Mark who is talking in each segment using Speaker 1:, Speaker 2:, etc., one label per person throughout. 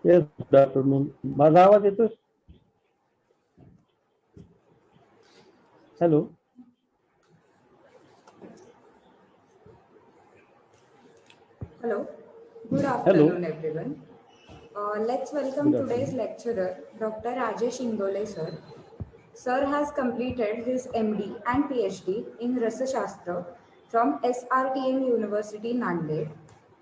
Speaker 1: Yes, good afternoon. माझा आवाज येतोय? Hello.
Speaker 2: Hello, good
Speaker 1: hello.
Speaker 2: afternoon everyone. Let's welcome
Speaker 1: good
Speaker 2: today's
Speaker 1: afternoon.
Speaker 2: lecturer, Dr. Rajesh Ingole sir. Sir has completed his MD and PhD in Rasashastra from SRTM University, Nanded.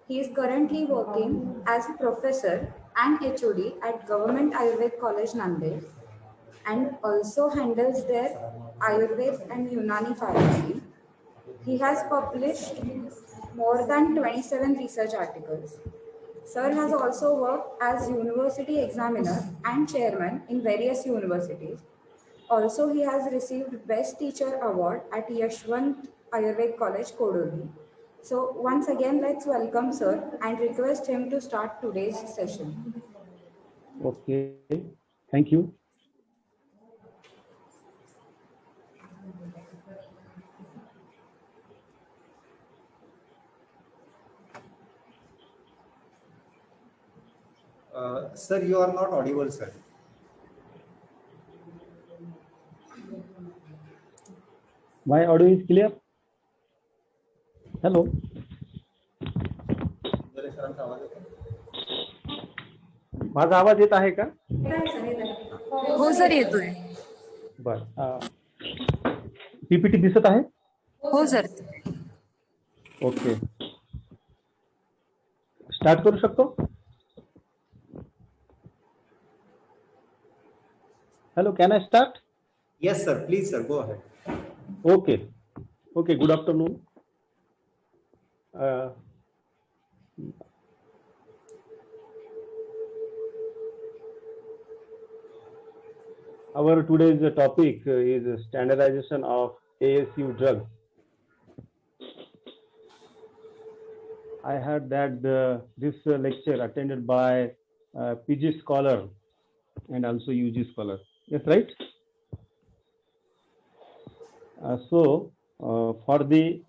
Speaker 2: He is currently working as a professor and HOD at Government Ayurved College, Nanded, and also handles their Ayurved and Unani pharmacy. He has published more than 27 research articles. Sir has also worked as university examiner and chairman in various universities. Also, he has received Best Teacher Award at Yashwant Ayurved College, Kodoli. So, once again, let's welcome Sir and request him to start today's session.
Speaker 1: Okay, thank you.
Speaker 3: Sir, you are not audible, sir.
Speaker 1: My audio is clear? Hello. माझा आवाज येत आहे का?
Speaker 4: हो sir, येतोय.
Speaker 1: बर. PPT दिसत आहे?
Speaker 4: हो सर.
Speaker 1: ओके, स्टार्ट करू शकतो? Hello, can I start?
Speaker 3: Yes, sir. Please, sir. Go ahead.
Speaker 1: Okay. Okay, good afternoon. Our today's topic is standardization of ASU drugs. I heard that this lecture attended by PG scholar and also UG scholar. Yes, right? So for the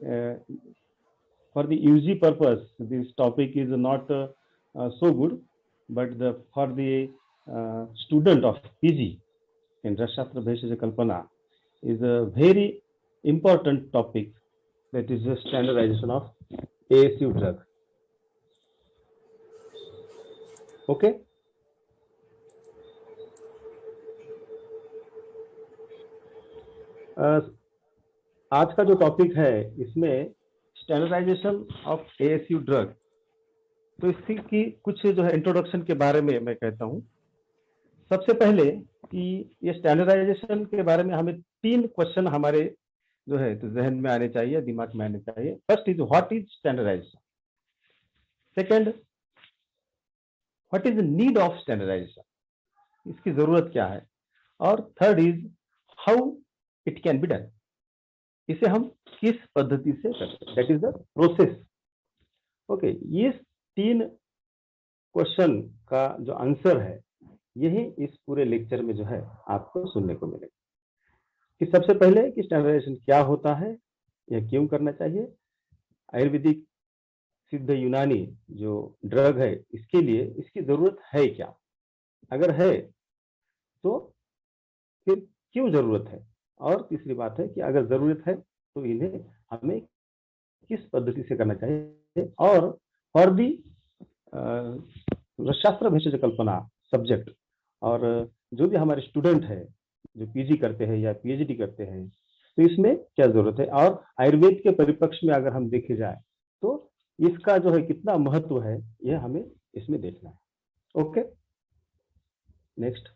Speaker 1: UG purpose, this topic is not so good, but for the student of PG in Rasashastra Bheshaj Kalpana is a very important topic, that is the standardization of ASU drug. Okay. आज का जो topic है इसमें standardization of ASU drug, तो इसकी की कुछ जो है इंट्रोडक्शन के बारे में मैं कहता हूं। सबसे पहले कि ये स्टैंडर्डाइजेशन के बारे में हमें 3 क्वेश्चन हमारे जो है तो जहन में आने चाहिए, दिमाग में आने चाहिए। First is what is standardisation, second what is the need of standardisation, इसकी जरूरत क्या है, और third is how it can be done, इसे हम किस पद्धति से करते हैं, that is the process. Okay, ये 3 क्वेश्चन का जो आंसर है यही इस पूरे लेक्चर में जो है आपको सुनने को मिलेगा। कि सबसे पहले कि स्टैंडर्डाइजेशन क्या होता है, यह क्यों करना चाहिए, आयुर्वेदिक सिद्ध यूनानी जो ड्रग है इसके लिए इसकी जरूरत है क्या, अगर है तो फिर क्यों जरूरत है, और तीसरी बात है कि अगर जरूरत है तो इन्हें हमें किस पद्धति से करना चाहिए। और फॉर दी शास्त्र भेषज कल्पना सब्जेक्ट, और जो भी हमारे स्टूडेंट है जो पीजी करते हैं या पीएचडी करते हैं, तो इसमें क्या जरूरत है, और आयुर्वेद के परिप्रेक्ष्य में अगर हम देखे जाए तो इसका जो है कितना महत्व है, यह हमें इसमें देखना है। Okay, next.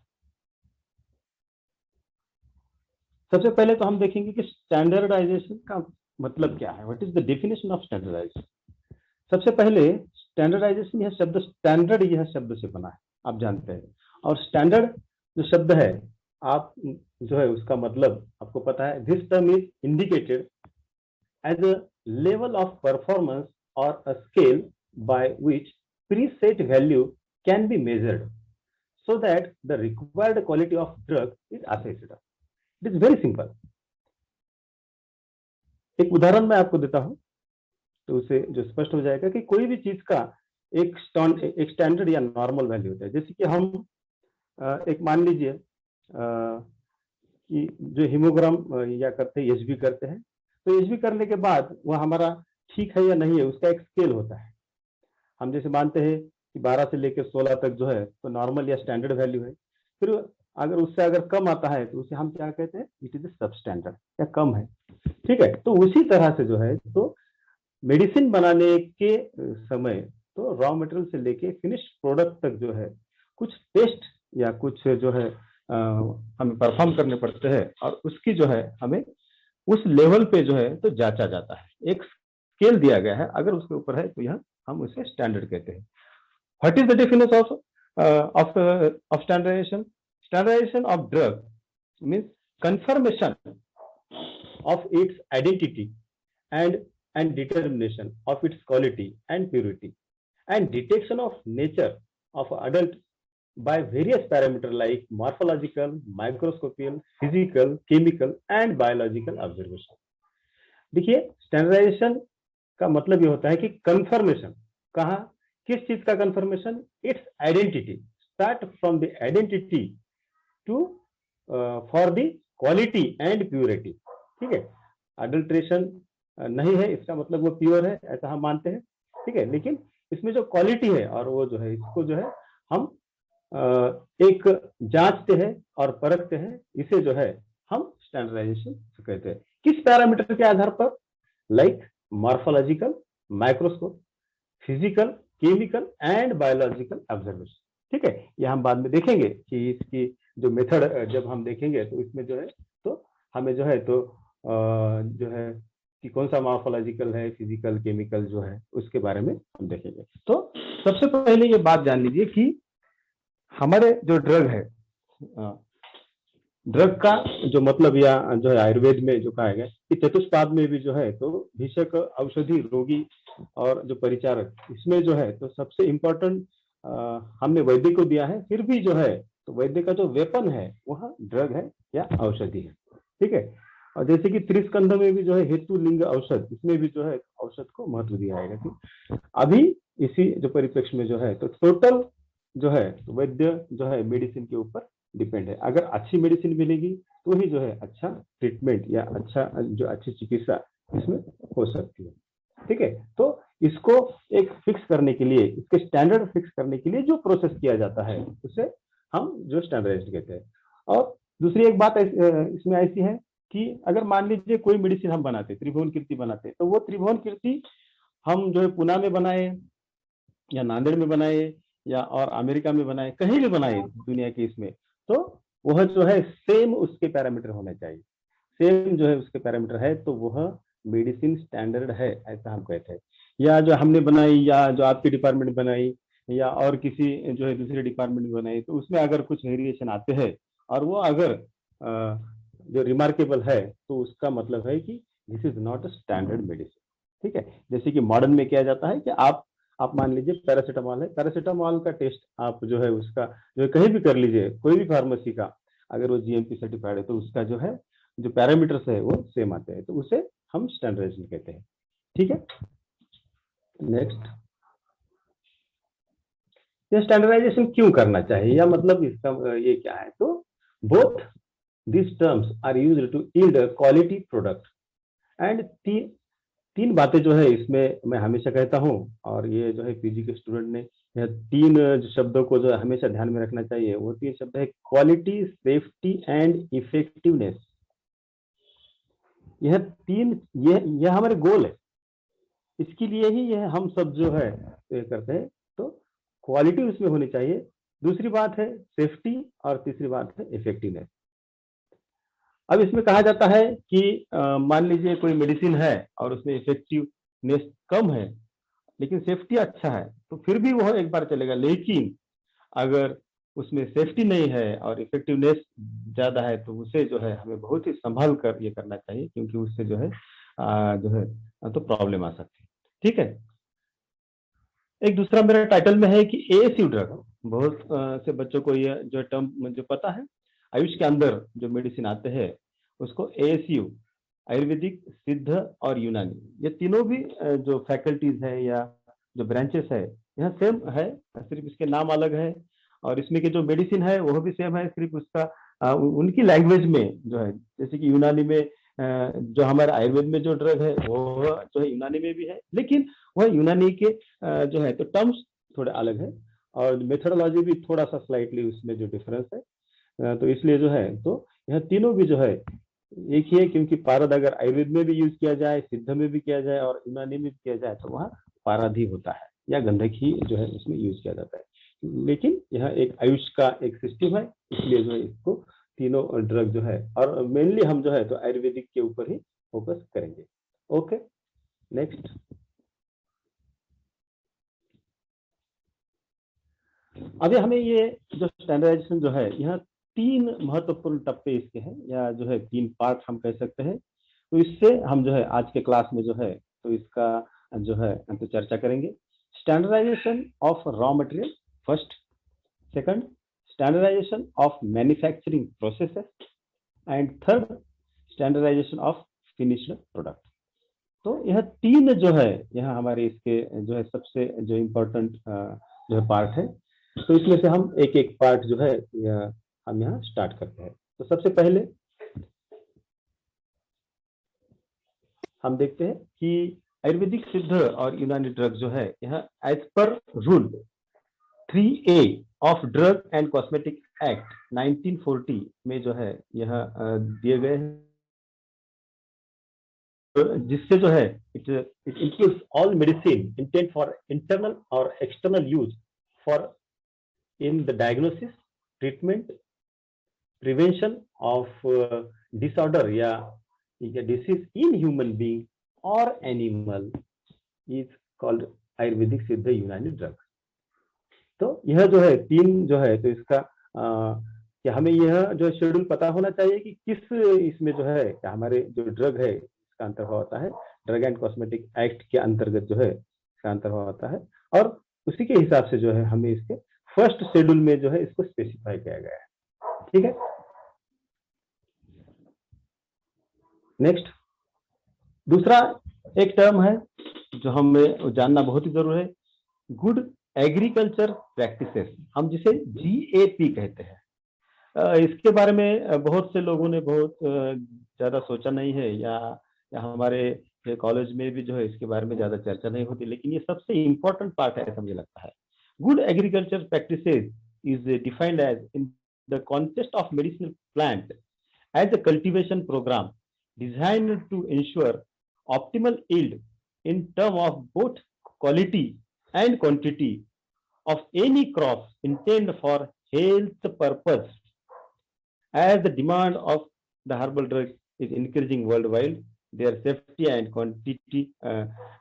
Speaker 1: सबसे पहले तो हम देखेंगे कि स्टैंडर्डाइजेशन का मतलब क्या है, what is the definition of standardisation. सबसे पहले स्टैंडर्डाइजेशन, यह शब्द स्टैंडर्ड यह शब्द से बना है, आप जानते हैं, और स्टैंडर्ड जो शब्द है आप जो है उसका मतलब आपको पता है। This term is indicated as a level of performance और a scale by which preset value can be measured so that the required quality of drug is assessed. It is very simple. एक उदाहरण मैं आपको देता हूं तो उसे जो स्पष्ट हो जाएगा कि कोई भी चीज का एक स्टैंडर्ड या नॉर्मल वैल्यू होता है। जैसे कि हम एक मान लीजिए कि जो हीमोग्राम या करते हैं, एचबी करते हैं, तो एचबी करने के बाद वह हमारा ठीक है या नहीं है, उसका एक स्केल होता है। हम जैसे मानते हैं कि 12 से लेकर 16 तक जो है तो नॉर्मल या स्टैंडर्ड वैल्यू है। फिर अगर उससे अगर कम आता है तो उसे हम क्या कहते हैं, इट इज सब स्टैंडर्ड या कम है। ठीक है, तो उसी तरह से जो है तो मेडिसिन बनाने के समय तो रॉ मटेरियल से लेके फिनिश प्रोडक्ट तक जो है कुछ टेस्ट या कुछ जो है हमें परफॉर्म करने पड़ते हैं, और उसकी जो है हमें उस लेवल पे जो है तो जांचा जाता है। एक स्केल दिया गया है, अगर उसके ऊपर है तो यह हम उसे स्टैंडर्ड कहते हैं। What is the definition of standardisation? Standardisation of drug means confirmation of its identity and determination of its quality and purity, and detection of nature of adult by various parameters like morphological, microscopical, physical, chemical and biological observation। देखिए, standardisation का मतलब ये होता है कि confirmation, कहा किस चीज का confirmation? It's identity, start from the identity to for the quality and purity. ठीक है, अडल्ट्रेशन नहीं है इसका मतलब वो प्योर है, ऐसा हम मानते हैं। ठीक है, लेकिन इसमें जो क्वालिटी है और वो जो है इसको जो है हम एक जांचते हैं और परखते हैं, इसे जो है हम स्टैंडर्डाइजेशन कहते हैं। किस पैरामीटर के आधार पर? Like morphological, microscope, physical, chemical and biological observation. ठीक है, ये हम बाद में देखेंगे कि इसकी जो मेथड जब हम देखेंगे तो इसमें जो है तो हमें जो है तो जो है कि कौन सा मॉर्फोलॉजिकल है, फिजिकल, केमिकल जो है उसके बारे में हम देखेंगे। तो सबसे पहले ये बात जान लीजिए कि हमारे जो ड्रग है, ड्रग का जो मतलब या जो है आयुर्वेद में जो कहा गया कि चतुष्पाद में भी जो है तो भिषक, औषधि, रोगी और जो परिचारक, इसमें जो है तो सबसे इम्पोर्टेंट हमने वैद्य को दिया है। फिर भी जो है तो वैद्य का जो वेपन है वह ड्रग है या औषधि है। ठीक है, और जैसे कि त्रिस्कंध में भी जो है हेतु, लिंग, औषध, इसमें भी जो है औषध को महत्व दिया है। अभी इसी जो परिप्रेक्ष्य में जो है तो टोटल जो है तो वैद्य जो है मेडिसिन के ऊपर डिपेंड है। अगर अच्छी मेडिसिन मिलेगी तो ही जो है अच्छा ट्रीटमेंट या अच्छा जो अच्छी चिकित्सा इसमें हो सकती है। ठीक है, तो इसको एक फिक्स करने के लिए, इसके स्टैंडर्ड फिक्स करने के लिए जो प्रोसेस किया जाता है उसे हम जो स्टैंडर्डाइज्ड कहते हैं। और दूसरी एक बात इसमें ऐसी है कि अगर मान लीजिए कोई मेडिसिन हम बनाते, त्रिभुवन कीर्ति बनाते, तो वो त्रिभुवन कीर्ति हम जो है पुणे में बनाए या नांदेड़ में बनाए या और अमेरिका में बनाए, कहीं भी बनाए दुनिया के इसमें, तो वह जो है सेम उसके पैरामीटर होने चाहिए। सेम जो है उसके पैरामीटर है तो वह मेडिसिन स्टैंडर्ड है, ऐसा हम कहते हैं। या जो हमने बनाई या जो आपकी डिपार्टमेंट बनाई या और किसी जो है दूसरे डिपार्टमेंट में बनाई, तो उसमें अगर कुछ वेरिएशन आते हैं और वो अगर जो रिमार्केबल है तो उसका मतलब है कि this is not a standard medicine. ठीक है, जैसे कि मॉडर्न में किया जाता है कि आप मान लीजिए पैरासीटामॉल है, पैरासीटामॉल का टेस्ट आप जो है उसका जो है कहीं भी कर लीजिए, कोई भी फार्मेसी का, अगर वो जीएमपी सर्टिफाइड है तो उसका जो है जो पैरामीटर्स है वो सेम आते हैं, तो उसे हम स्टैंडर्डाइजेशन कहते हैं। ठीक है, नेक्स्ट, ये स्टैंडर्डाइजेशन क्यों करना चाहिए या मतलब इसका ये क्या है? तो both this terms are used to yield a quality product and तीन बातें जो है इसमें मैं हमेशा कहता हूँ, और ये जो है पीजी के स्टूडेंट ने यह तीन शब्दों को जो है हमेशा ध्यान में रखना चाहिए। वो तीन शब्द है क्वालिटी, सेफ्टी एंड इफेक्टिवनेस। यह हमारे गोल है, इसके लिए ही यह हम सब जो है ये करते हैं। तो क्वालिटी उसमें होनी चाहिए, दूसरी बात है सेफ्टी, और तीसरी बात है इफेक्टिवनेस। अब इसमें कहा जाता है कि मान लीजिए कोई मेडिसिन है और उसमें इफेक्टिवनेस कम है लेकिन सेफ्टी अच्छा है, तो फिर भी वह एक बार चलेगा। लेकिन अगर उसमें सेफ्टी नहीं है और इफेक्टिवनेस ज्यादा है तो उसे जो है हमें बहुत ही संभाल कर ये करना चाहिए, क्योंकि उससे जो है तो प्रॉब्लम आ सकती है। ठीक है, एक दूसरा मेरा टाइटल में है कि एएसयू ड्रग, बहुत से बच्चों को ये जो टर्म मुझे पता है, आयुष के अंदर जो मेडिसिन आते हैं उसको एएसयू, आयुर्वेदिक, सिद्ध और यूनानी, ये तीनों भी जो फैकल्टीज है या जो ब्रांचेस है यहाँ सेम है, सिर्फ इसके नाम अलग है। और इसमें के जो मेडिसिन है वो भी सेम है, सिर्फ उसका उनकी लैंग्वेज में जो है, जैसे कि यूनानी में जो हमारे आयुर्वेद में जो ड्रग है वो जो है यूनानी में भी है, लेकिन वह यूनानी के जो है तो टर्म्स थोड़े अलग है, और मेथोडोलॉजी भी थोड़ा सा स्लाइटली उसमें जो डिफरेंस है। तो इसलिए जो है तो यह तीनों भी जो है एक ही है, क्योंकि पारद अगर आयुर्वेद में भी यूज किया जाए, सिद्ध में भी किया जाए और यूनानी में भी किया जाए तो वहाँ पारद ही होता है, या गंधक ही जो है उसमें यूज किया जाता है। लेकिन यह एक आयुष का एक सिस्टम है, इसलिए जो है इसको तीनों ड्रग जो है, और मेनली हम जो है तो आयुर्वेदिक के ऊपर ही फोकस करेंगे। Okay, next. अभी हमें ये जो स्टैंडर्डाइजेशन जो है, यह तीन महत्वपूर्ण टप्पे इसके हैं, या जो है तीन पार्ट हम कह सकते हैं। तो इससे हम जो है आज के क्लास में जो है तो इसका जो है तो चर्चा करेंगे। Standardisation of raw material first, second standardisation of manufacturing processes, and third standardisation of finished product. तो यह तीन जो है यह हमारे इसके जो है सबसे जो इम्पोर्टेंट जो है पार्ट है। तो इसमें से हम एक एक पार्ट जो है हम यहाँ स्टार्ट करते हैं। तो सबसे पहले हम देखते हैं कि आयुर्वेदिक सिद्ध और यूनानी ड्रग जो है यह as per rule 3A of drug and cosmetic act 1940 में जो है यह दिए गए हैं, जिससे जो है it includes all medicine intent for internal और external use for in the diagnosis, treatment, prevention of disorder या disease in human being or animal is called Ayurvedic सिद्ध यूनानी ड्रग। तो यह जो है तीन जो है तो इसका कि हमें यह जो शेड्यूल पता होना चाहिए कि किस इसमें जो है हमारे जो ड्रग है इसका अंतर्भाव होता है, ड्रग एंड कॉस्मेटिक एक्ट के अंतर्गत जो है इसका अंतर्भाव होता है, और उसी के हिसाब से जो है हमें इसके फर्स्ट शेड्यूल में जो है इसको स्पेसिफाई किया गया है। ठीक है, नेक्स्ट दूसरा एक टर्म है जो हमें जानना बहुत ही जरूरी है, गुड एग्रीकल्चर प्रैक्टिसेस, हम जिसे GAP कहते हैं। इसके बारे में बहुत से लोगों ने बहुत ज्यादा सोचा नहीं है, या हमारे कॉलेज में भी जो है इसके बारे में ज्यादा चर्चा नहीं होती, लेकिन ये सबसे इम्पोर्टेंट पार्ट है ऐसा मुझे लगता है। Good agriculture practices is defined as in the context of medicinal plant as a cultivation program designed to ensure optimal yield in terms of both quality and quantity of any crops intended for health purpose. As the demand of the herbal drug is increasing worldwide, their safety and quantity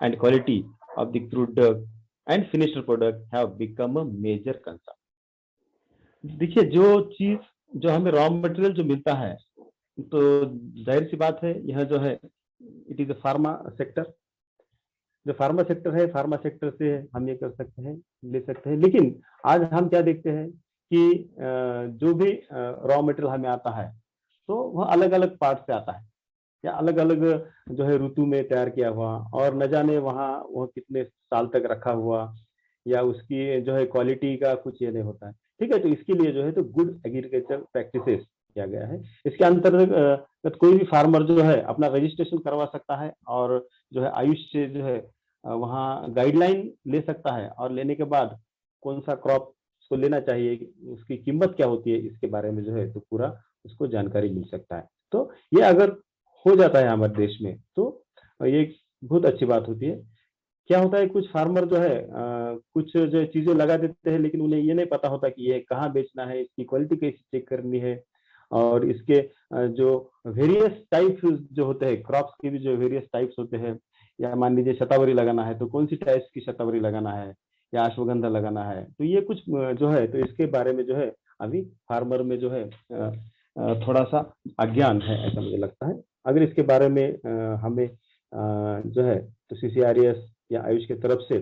Speaker 1: and quality of the crude drug and finished product have become a major concern. देखिए, जो चीज जो हमें raw material जो मिलता है, तो जाहिर सी बात है यह जो है it is a pharma sector. जो फार्मा सेक्टर है, फार्मा सेक्टर से हम ये कर सकते हैं, ले सकते हैं, लेकिन आज हम क्या देखते हैं कि जो भी रॉ मटेरियल हमें आता है तो वह अलग अलग पार्ट से आता है, या अलग अलग जो है ऋतु में तैयार किया हुआ, और न जाने वहाँ वह कितने साल तक रखा हुआ, या उसकी जो है क्वालिटी का कुछ ये नहीं होता है। ठीक है, तो इसके लिए जो है तो गुड एग्रीकल्चर प्रैक्टिसेस किया गया है। इसके अंतर्गत कोई भी फार्मर जो है अपना रजिस्ट्रेशन करवा सकता है, और जो है आयुष से जो है वहाँ गाइडलाइन ले सकता है, और लेने के बाद कौन सा क्रॉप उसको लेना चाहिए, उसकी कीमत क्या होती है, इसके बारे में जो है तो पूरा उसको जानकारी मिल सकता है। तो ये अगर हो जाता है हमारे देश में तो ये बहुत अच्छी बात होती है। क्या होता है, कुछ फार्मर जो है कुछ जो चीजें लगा देते हैं, लेकिन उन्हें ये नहीं पता होता कि ये कहाँ बेचना है, इसकी क्वालिटी कैसे चेक करनी है, और इसके जो वेरियस टाइप्स जो होते हैं, क्रॉप्स के भी जो वेरियस टाइप्स होते हैं, या मान लीजिए शतावरी लगाना है तो कौन सी टाइप्स की शतावरी लगाना है, या अश्वगंधा लगाना है, तो ये कुछ जो है तो इसके बारे में जो है अभी फार्मर में जो है थोड़ा सा अज्ञान है ऐसा मुझे लगता है। अगर इसके बारे में हमें जो है तो CCRS या आयुष की तरफ से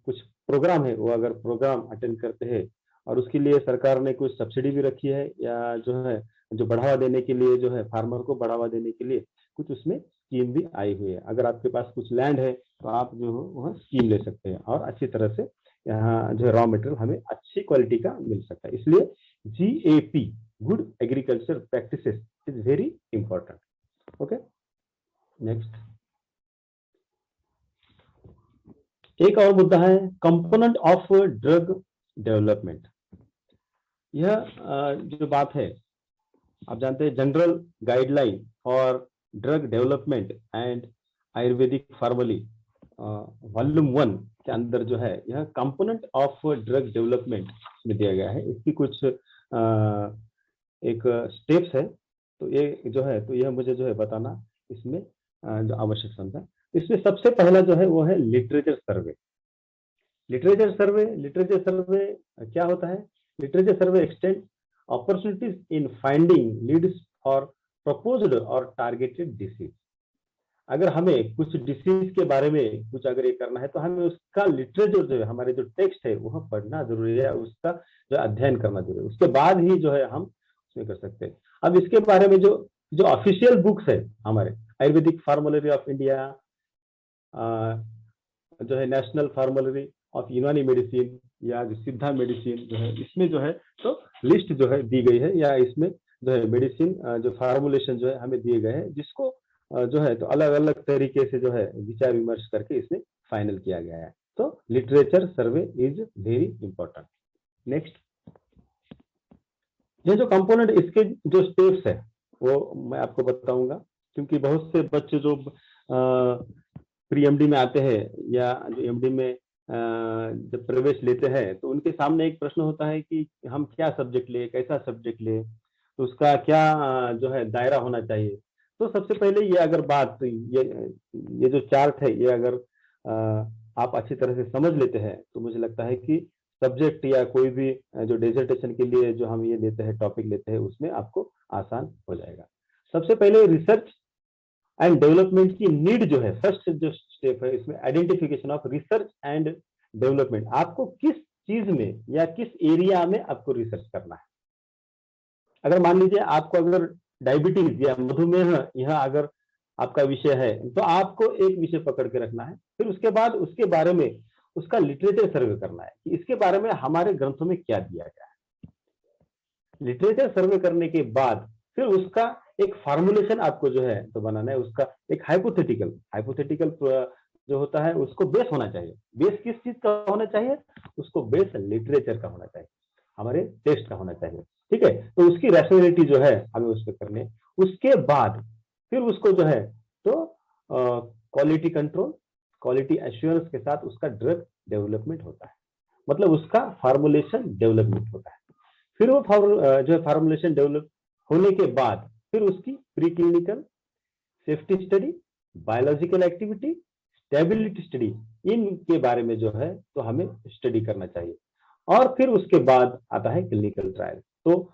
Speaker 1: कुछ प्रोग्राम है, वो अगर प्रोग्राम अटेंड करते हैं, और उसके लिए सरकार ने कुछ सब्सिडी भी रखी है, या जो है जो बढ़ावा देने के लिए जो है फार्मर को बढ़ावा देने के लिए कुछ उसमें स्कीम भी आई हुई है। अगर आपके पास कुछ लैंड है तो आप जो वह स्कीम ले सकते हैं और अच्छी तरह से यहाँ जो है रॉ मटेरियल हमें अच्छी क्वालिटी का मिल सकता है। इसलिए GAP, good agriculture practices, is very important. Okay, next. एक और मुद्दा है कंपोनेंट ऑफ ड्रग डेवलपमेंट। यह जो बात है, आप जानते हैं general guideline for drug development and Ayurvedic formally volume 1 के अंदर जो है यह कंपोनेंट ऑफ ड्रग डेवलपमेंट में दिया गया है। इसकी कुछ एक स्टेप्स है, तो ये जो है तो यह मुझे जो है बताना इसमें जो आवश्यक समझा। इसमें सबसे पहला जो है वो है लिटरेचर सर्वे। लिटरेचर सर्वे क्या होता है? Literature survey extend opportunities in finding leads for proposed और टारगेटेड डिसीज। अगर हमें कुछ डिसीज के बारे में कुछ अगर ये करना है तो हमें उसका लिटरेचर जो है, हमारे जो टेक्स्ट है वह पढ़ना जरूरी है, उसका जो अध्ययन करना जरूरी है, उसके बाद ही जो है हम उसमें कर सकते हैं। अब इसके बारे में जो ऑफिशियल बुक्स है हमारे, आयुर्वेदिक फार्मोलरी ऑफ इंडिया, जो है नेशनल फार्मोलरी ऑफ यूनानी मेडिसिन या जो सिद्धा मेडिसिन जो है, इसमें जो है तो लिस्ट जो है दी गई है, या इसमें जो है मेडिसिन जो फार्मुलेशन जो है हमें दिए गए हैं, जिसको जो है तो अलग अलग तरीके से जो है विचार विमर्श करके इसमें फाइनल किया गया है। तो literature survey is very important. Next, ये जो कंपोनेंट, इसके जो स्टेप्स है वो मैं आपको बताऊंगा, क्योंकि बहुत से बच्चे जो प्री एमडी में आते हैं या जो एमडी में जब प्रवेश लेते हैं तो उनके सामने एक प्रश्न होता है कि हम क्या सब्जेक्ट ले, कैसा सब्जेक्ट ले, तो उसका क्या जो है दायरा होना चाहिए। तो सबसे पहले ये अगर बात, ये जो चार्ट है ये अगर आप अच्छी तरह से समझ लेते हैं तो मुझे लगता है कि सब्जेक्ट या कोई भी जो डिसर्टेशन के लिए जो हम ये लेते हैं, टॉपिक लेते हैं, उसमें आपको आसान हो जाएगा। सबसे पहले रिसर्च एंड डेवलपमेंट की नीड जो है, फर्स्ट जो स्टेप है इसमें identification of research and development. आपको किस चीज में या किस एरिया में आपको रिसर्च करना है। अगर मान लीजिए आपको अगर डायबिटीज या मधुमेह यह अगर आपका विषय है तो आपको एक विषय पकड़ के रखना है, फिर उसके बाद उसके बारे में उसका लिटरेचर सर्वे करना है कि इसके बारे में हमारे ग्रंथों में क्या दिया गया है। लिटरेचर सर्वे करने के बाद फिर उसका एक फार्मूलेशन आपको जो है तो बनाना है, उसका एक हाइपोथेटिकल जो होता है उसको बेस होना चाहिए। बेस किस चीज का होना चाहिए? उसको बेस लिटरेचर का होना चाहिए, हमारे टेक्स्ट का होना चाहिए। ठीक है, तो उसकी रैशनैलिटी जो है हमें उस पर करने, उसके बाद फिर उसको जो है तो क्वालिटी कंट्रोल, क्वालिटी एश्योरेंस के साथ उसका ड्रग डेवलपमेंट होता है, मतलब उसका फार्मूलेशन डेवलपमेंट होता है। फिर वो जो है फार्मूलेशन डेवलप होने के बाद फिर उसकी pre clinical, safety study, biological activity, stability study, इनके बारे में जो है तो हमें स्टडी करना चाहिए। और फिर उसके बाद आता है क्लिनिकल ट्रायल। तो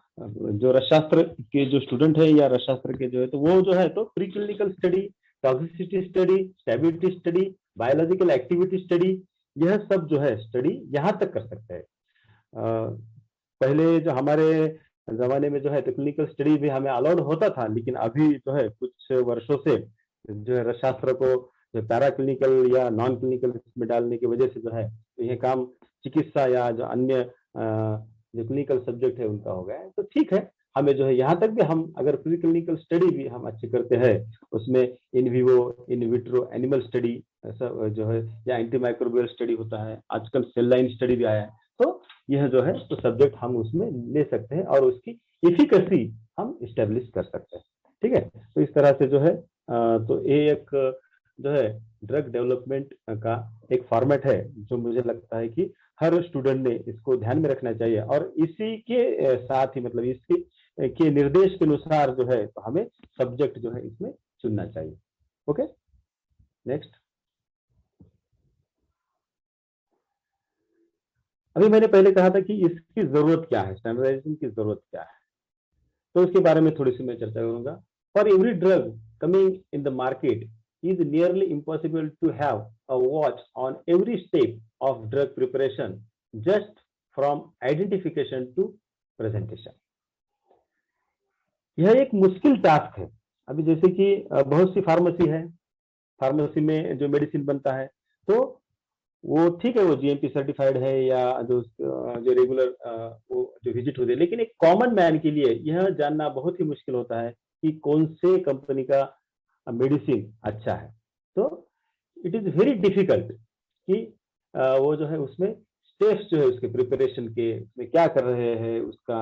Speaker 1: जो रसशास्त्र के जो स्टूडेंट है या रसशास्त्र के जो है तो वो जो है तो pre clinical study, toxicity study, stability study, biological activity study, यह सब जो है स्टडी यहाँ तक कर सकते हैं। पहले जो हमारे जमाने में जो है तो क्लिनिकल स्टडी भी हमें अलाउड होता था, लेकिन अभी जो है कुछ वर्षों से जो है रसशास्त्र को जो पैरा क्लिनिकल या नॉन क्लिनिकल में डालने की वजह से जो है तो यह काम चिकित्सा या जो अन्य जो क्लिनिकल सब्जेक्ट है उनका हो गया है। तो ठीक है, हमें जो है यहाँ तक भी हम अगर प्री क्लिनिकल स्टडी भी हम अच्छे करते हैं, उसमें in vivo, in vitro, animal study जो है या एंटीमाइक्रोबियल स्टडी होता है, आजकल सेल लाइन स्टडी भी आया है, तो यह जो है तो सब्जेक्ट हम उसमें ले सकते हैं और उसकी एफिकेसी हम इस्टेब्लिश कर सकते हैं। ठीक है, तो इस तरह से जो है तो ये एक जो है ड्रग डेवलपमेंट का एक फॉर्मेट है जो मुझे लगता है कि हर स्टूडेंट ने इसको ध्यान में रखना चाहिए, और इसी के साथ ही मतलब इसके के निर्देश के अनुसार जो है तो हमें सब्जेक्ट जो है इसमें चुनना चाहिए। Okay, next. अभी मैंने पहले कहा था कि इसकी जरूरत क्या है, स्टैंडर्डाइजेशन की जरूरत क्या है, तो उसके बारे में थोड़ी सी मैं चर्चा करूंगा। For every drug coming in the market is nearly impossible to have a watch on every step of drug preparation just from identification to presentation. यह एक मुश्किल टास्क है। अभी जैसे कि बहुत सी फार्मेसी है, फार्मेसी में जो मेडिसिन बनता है तो वो ठीक है, वो जीएमपी सर्टिफाइड है या जो रेगुलर वो जो विजिट होते हैं, लेकिन एक कॉमन मैन के लिए यह जानना बहुत ही मुश्किल होता है कि कौन से कंपनी का मेडिसिन अच्छा है। तो इट इज वेरी डिफिकल्ट कि वो जो है उसमें स्टेप्स जो है उसके प्रिपरेशन के, उसमें क्या कर रहे हैं, उसका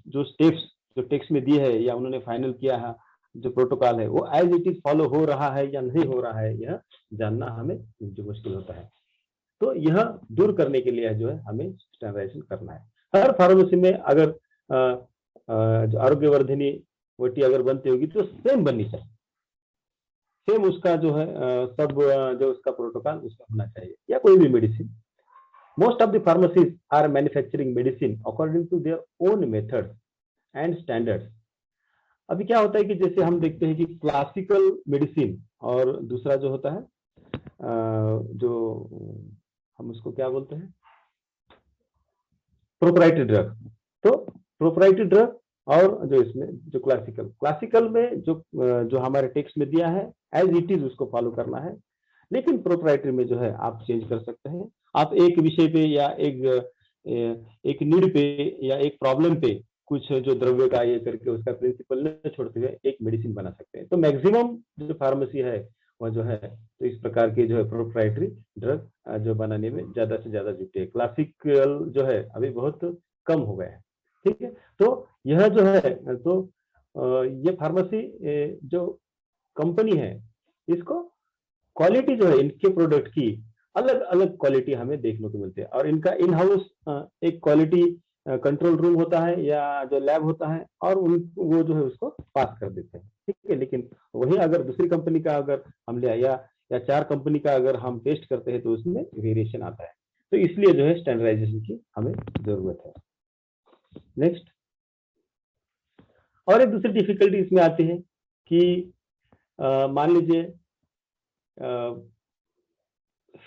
Speaker 1: जो स्टेप्स जो टेक्स्ट में दिए है या उन्होंने फाइनल किया है, जो प्रोटोकॉल है वो एज इट इज फॉलो हो रहा है या नहीं हो रहा है, यह जानना हमें जो मुश्किल होता है। तो यह दूर करने के लिए जो है हमें स्टैंडर्डाइजेशन करना है। हर फार्मेसी में अगर जो आरोग्यवर्धिनी वटी अगर बनती होगी तो सेम बननी चाहिए, सेम उसका जो है सब जो उसका प्रोटोकॉल उसका होना चाहिए, या कोई भी medicine. Most of the pharmacies are manufacturing medicine according to their own methods and standards. अभी क्या होता है कि जैसे हम देखते हैं कि क्लासिकल मेडिसिन और दूसरा जो होता है जो हम उसको क्या बोलते हैं, प्रोप्राइटरी ड्रग। तो प्रोप्राइटरी ड्रग और जो इसमें जो क्लासिकल में जो हमारे टेक्स्ट में दिया है एज इट इज उसको फॉलो करना है, लेकिन प्रोप्राइटरी में जो है आप चेंज कर सकते हैं। आप एक विषय पे या एक नीड पे या एक प्रॉब्लम पे कुछ जो द्रव्य का ये करके उसका प्रिंसिपल न छोड़ते हुए एक मेडिसिन बना सकते हैं। तो मैक्सिमम जो फार्मेसी है वो जो है तो इस प्रकार की जो है प्रोप्राइटरी ड्रग जो बनाने में ज्यादा से ज्यादा जुटे है। क्लासिकल जो है अभी बहुत कम हो गया है। ठीक है, तो यह जो है तो ये फार्मेसी जो कंपनी है इसको क्वालिटी जो है इनके प्रोडक्ट की अलग अलग क्वालिटी हमें देखने को मिलती है, और इनका इन हाउस एक क्वालिटी कंट्रोल रूम होता है या जो लैब होता है, और वो जो है उसको पास कर देते हैं। ठीक है, लेकिन वही अगर दूसरी कंपनी का अगर हम ले या चार कंपनी का अगर हम टेस्ट करते हैं तो उसमें वेरिएशन आता है। तो इसलिए जो है स्टैंडर्डाइजेशन की हमें जरूरत है। नेक्स्ट, और एक दूसरी डिफिकल्टी इसमें आती है कि मान लीजिए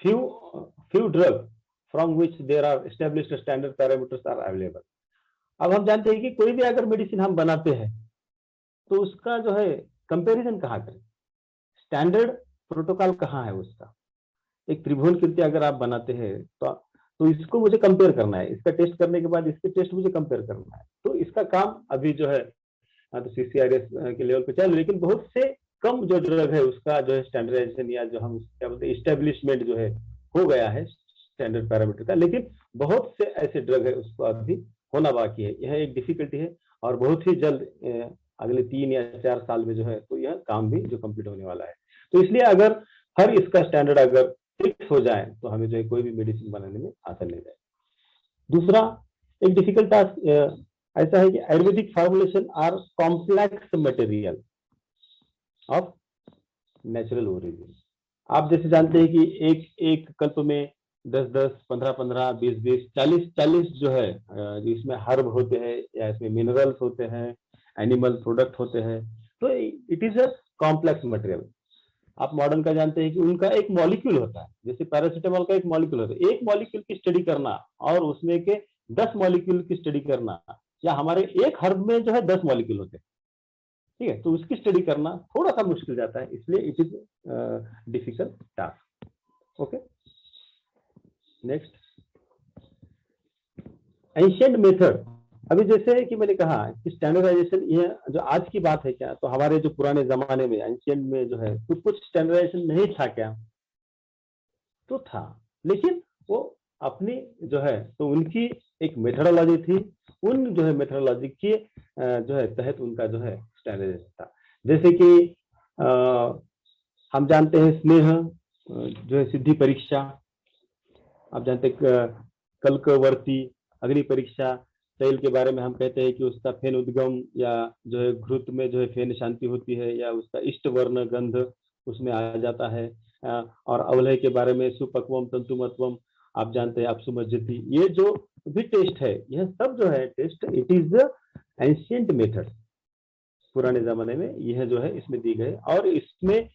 Speaker 1: few drugs from which there are established standard parameters are available। अब हम जानते हैं कि कोई भी अगर मेडिसिन हम बनाते हैं तो उसका जो है कंपैरिजन कहाँ करें, स्टैंडर्ड प्रोटोकॉल कहाँ है उसका। एक त्रिभुवन कृति अगर आप बनाते हैं तो इसको मुझे कंपेयर करना है, इसका टेस्ट करने के बाद इसके टेस्ट मुझे कंपेयर करना है। तो इसका काम अभी जो है तो सीसीआरएस के लेवल पे चल, लेकिन बहुत से कम जो ड्रग है उसका जो है स्टैंडर्डाइजेशन या जो हम क्या बोलते हैं इस्टेब्लिशमेंट जो है हो गया है स्टैंडर्ड पैरामीटर का, लेकिन बहुत से ऐसे ड्रग है उसको अभी होना बाकी है। यह एक डिफिकल्टी है, और बहुत ही जल्द अगले 3 या 4 साल में जो है तो यह काम भी जो कंप्लीट होने वाला है। तो इसलिए अगर हर इसका स्टैंडर्ड अगर फिक्स हो जाए तो हमें जो है कोई भी मेडिसिन बनाने में आसान नहीं जाए। दूसरा एक डिफिकल्ट टास्क ऐसा है कि Ayurvedic formulation are complex material of natural origin. आप जैसे जानते हैं कि एक कल्प में 10-10, 15-15, 20-20, 40-40 जो है जो इसमें हर्ब होते हैं या इसमें मिनरल्स होते हैं, एनिमल प्रोडक्ट होते हैं। तो it is a complex material. आप मॉडर्न का जानते हैं कि उनका एक मॉलिक्यूल होता है, जैसे पैरासिटामोल का एक मॉलिक्यूल होता है। एक मॉलिक्यूल की स्टडी करना और उसमें के 10 मॉलिक्यूल की स्टडी करना, या हमारे एक हर्ब में जो है 10 मॉलिक्यूल होते हैं, ठीक है, तो उसकी स्टडी करना थोड़ा सा मुश्किल जाता है, इसलिए it is difficult task. Okay, next, ancient method. अभी जैसे कि मैंने कहा कि स्टैंडर्डाइजेशन ये जो आज की बात है क्या, तो हमारे जो पुराने जमाने में एंशिएंट में जो है तो कुछ स्टैंडर्डाइजेशन नहीं था क्या, तो था, लेकिन वो अपनी जो है तो उनकी एक मेथडोलॉजी थी, उन जो है मेथडोलॉजी के जो है तहत उनका जो है स्टैंडर्डाइजेशन था। जैसे कि हम जानते हैं स्नेह जो है सिद्धि परीक्षा, आप जानते हैं कल्कवर्ती अग्नि परीक्षा, तैल के बारे में हम कहते हैं कि उसका फेन उद्गम या जो है घृत में जो है फेन शांति होती है या उसका इष्ट वर्ण गंध उसमें आ जाता है। और अवलय के बारे में सुपक्वम तंतुमत्वम, आप जानते हैं अपसुमज्जति, ये जो भी टेस्ट है यह सब जो है test it is ancient method. पुराने जमाने में यह जो है इसमें दी गई, और इसमें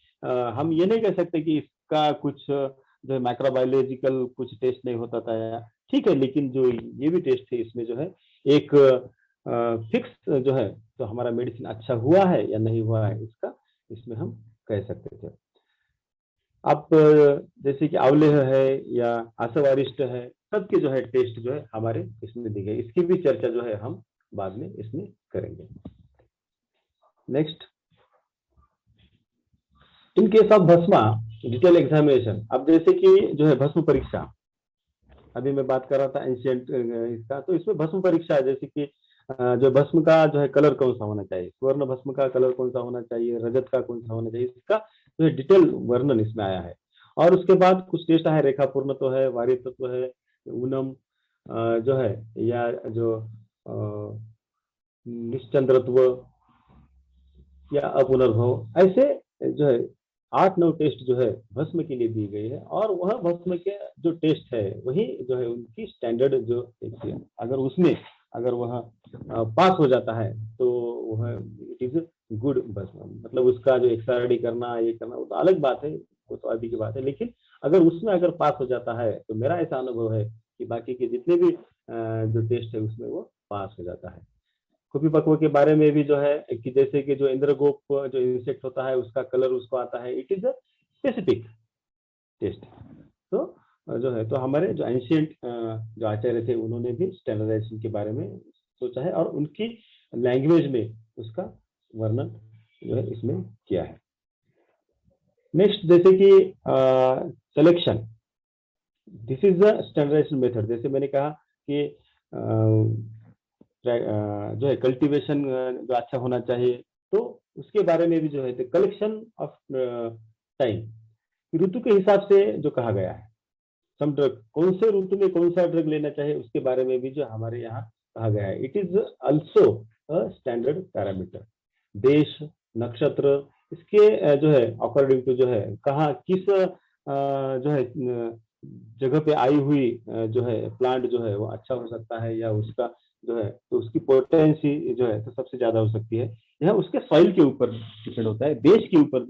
Speaker 1: हम ये नहीं कह सकते कि इसका कुछ जो है माइक्रोबायोलॉजिकल कुछ टेस्ट नहीं होता था, ठीक है, लेकिन जो ये भी टेस्ट है इसमें जो है एक फिक्स जो है तो हमारा मेडिसिन अच्छा हुआ है या नहीं हुआ है इसका इसमें हम कह सकते थे। आप जैसे कि आंवले है या आशावारिष्ट है, सबके जो है टेस्ट जो है हमारे इसमें दी गई, इसकी भी चर्चा जो है हम बाद में इसमें करेंगे। Next, in case of bhasma detail examination. अब जैसे कि जो है भस्म परीक्षा, अभी मैं बात कर रहा था एंशियंट इसका, तो इसमें भस्म परीक्षा है, जैसे कि जो भस्म का जो है कलर कौन सा होना चाहिए, स्वर्ण भस्म का कलर कौन सा होना चाहिए, रजत का कौन सा होना चाहिए, इसका जो है डिटेल वर्णन इसमें आया है। और उसके बाद कुछ टेस्ट है, रेखा पूर्णत्व है, वारित्व है, ऊनम जो है, या जो निश्चंद्रत्व या अपुनर्भव, ऐसे जो है 8-9 टेस्ट जो है भस्म के लिए दी गई है। और वह भस्म के जो टेस्ट है वही जो है उनकी स्टैंडर्ड जो एक है। अगर उसमें अगर वह पास हो जाता है तो वह इट इज गुड भस्म, मतलब उसका जो एक्सआरडी करना ये करना वो तो अलग बात है, वो तो अभी की बात है। लेकिन अगर उसमें अगर पास हो जाता है तो मेरा ऐसा अनुभव है कि बाकी के जितने भी जो टेस्ट है उसमें वो पास हो जाता है। खुफी पकव के बारे में भी जो है कि जैसे कि जो इंद्रगोप जो इंसेक्ट होता है उसका कलर उसको आता है, it is a specific test. तो जो है तो हमारे जो एंशियंट जो आचार्य थे उन्होंने भी स्टैंडर्डाइजेशन के बारे में सोचा है और उनकी लैंग्वेज में उसका वर्णन जो है इसमें किया है। नेक्स्ट, जैसे कि selection, this is the standardisation method. जैसे मैंने कहा कि जो है कल्टीवेशन जो अच्छा होना चाहिए, तो उसके बारे में भी जो है कलेक्शन ऑफ टाइम, ऋतु के हिसाब से जो कहा गया है, सम ड्रग कौन से ऋतु में कौन सा ड्रग लेना चाहिए उसके बारे में भी जो हमारे यहाँ कहा गया है। It is also a standard parameter. देश, नक्षत्र, इसके जो है अकॉर्डिंग टू जो है कहाँ किस जो है जगह पे आई हुई जो है प्लांट जो है वो अच्छा हो सकता है, या उसका जो है तो उसकी पोटेंसी जो है तो सबसे ज्यादा हो सकती है। यह उसके सॉइल के ऊपर डिपेंड होता है, देश के ऊपर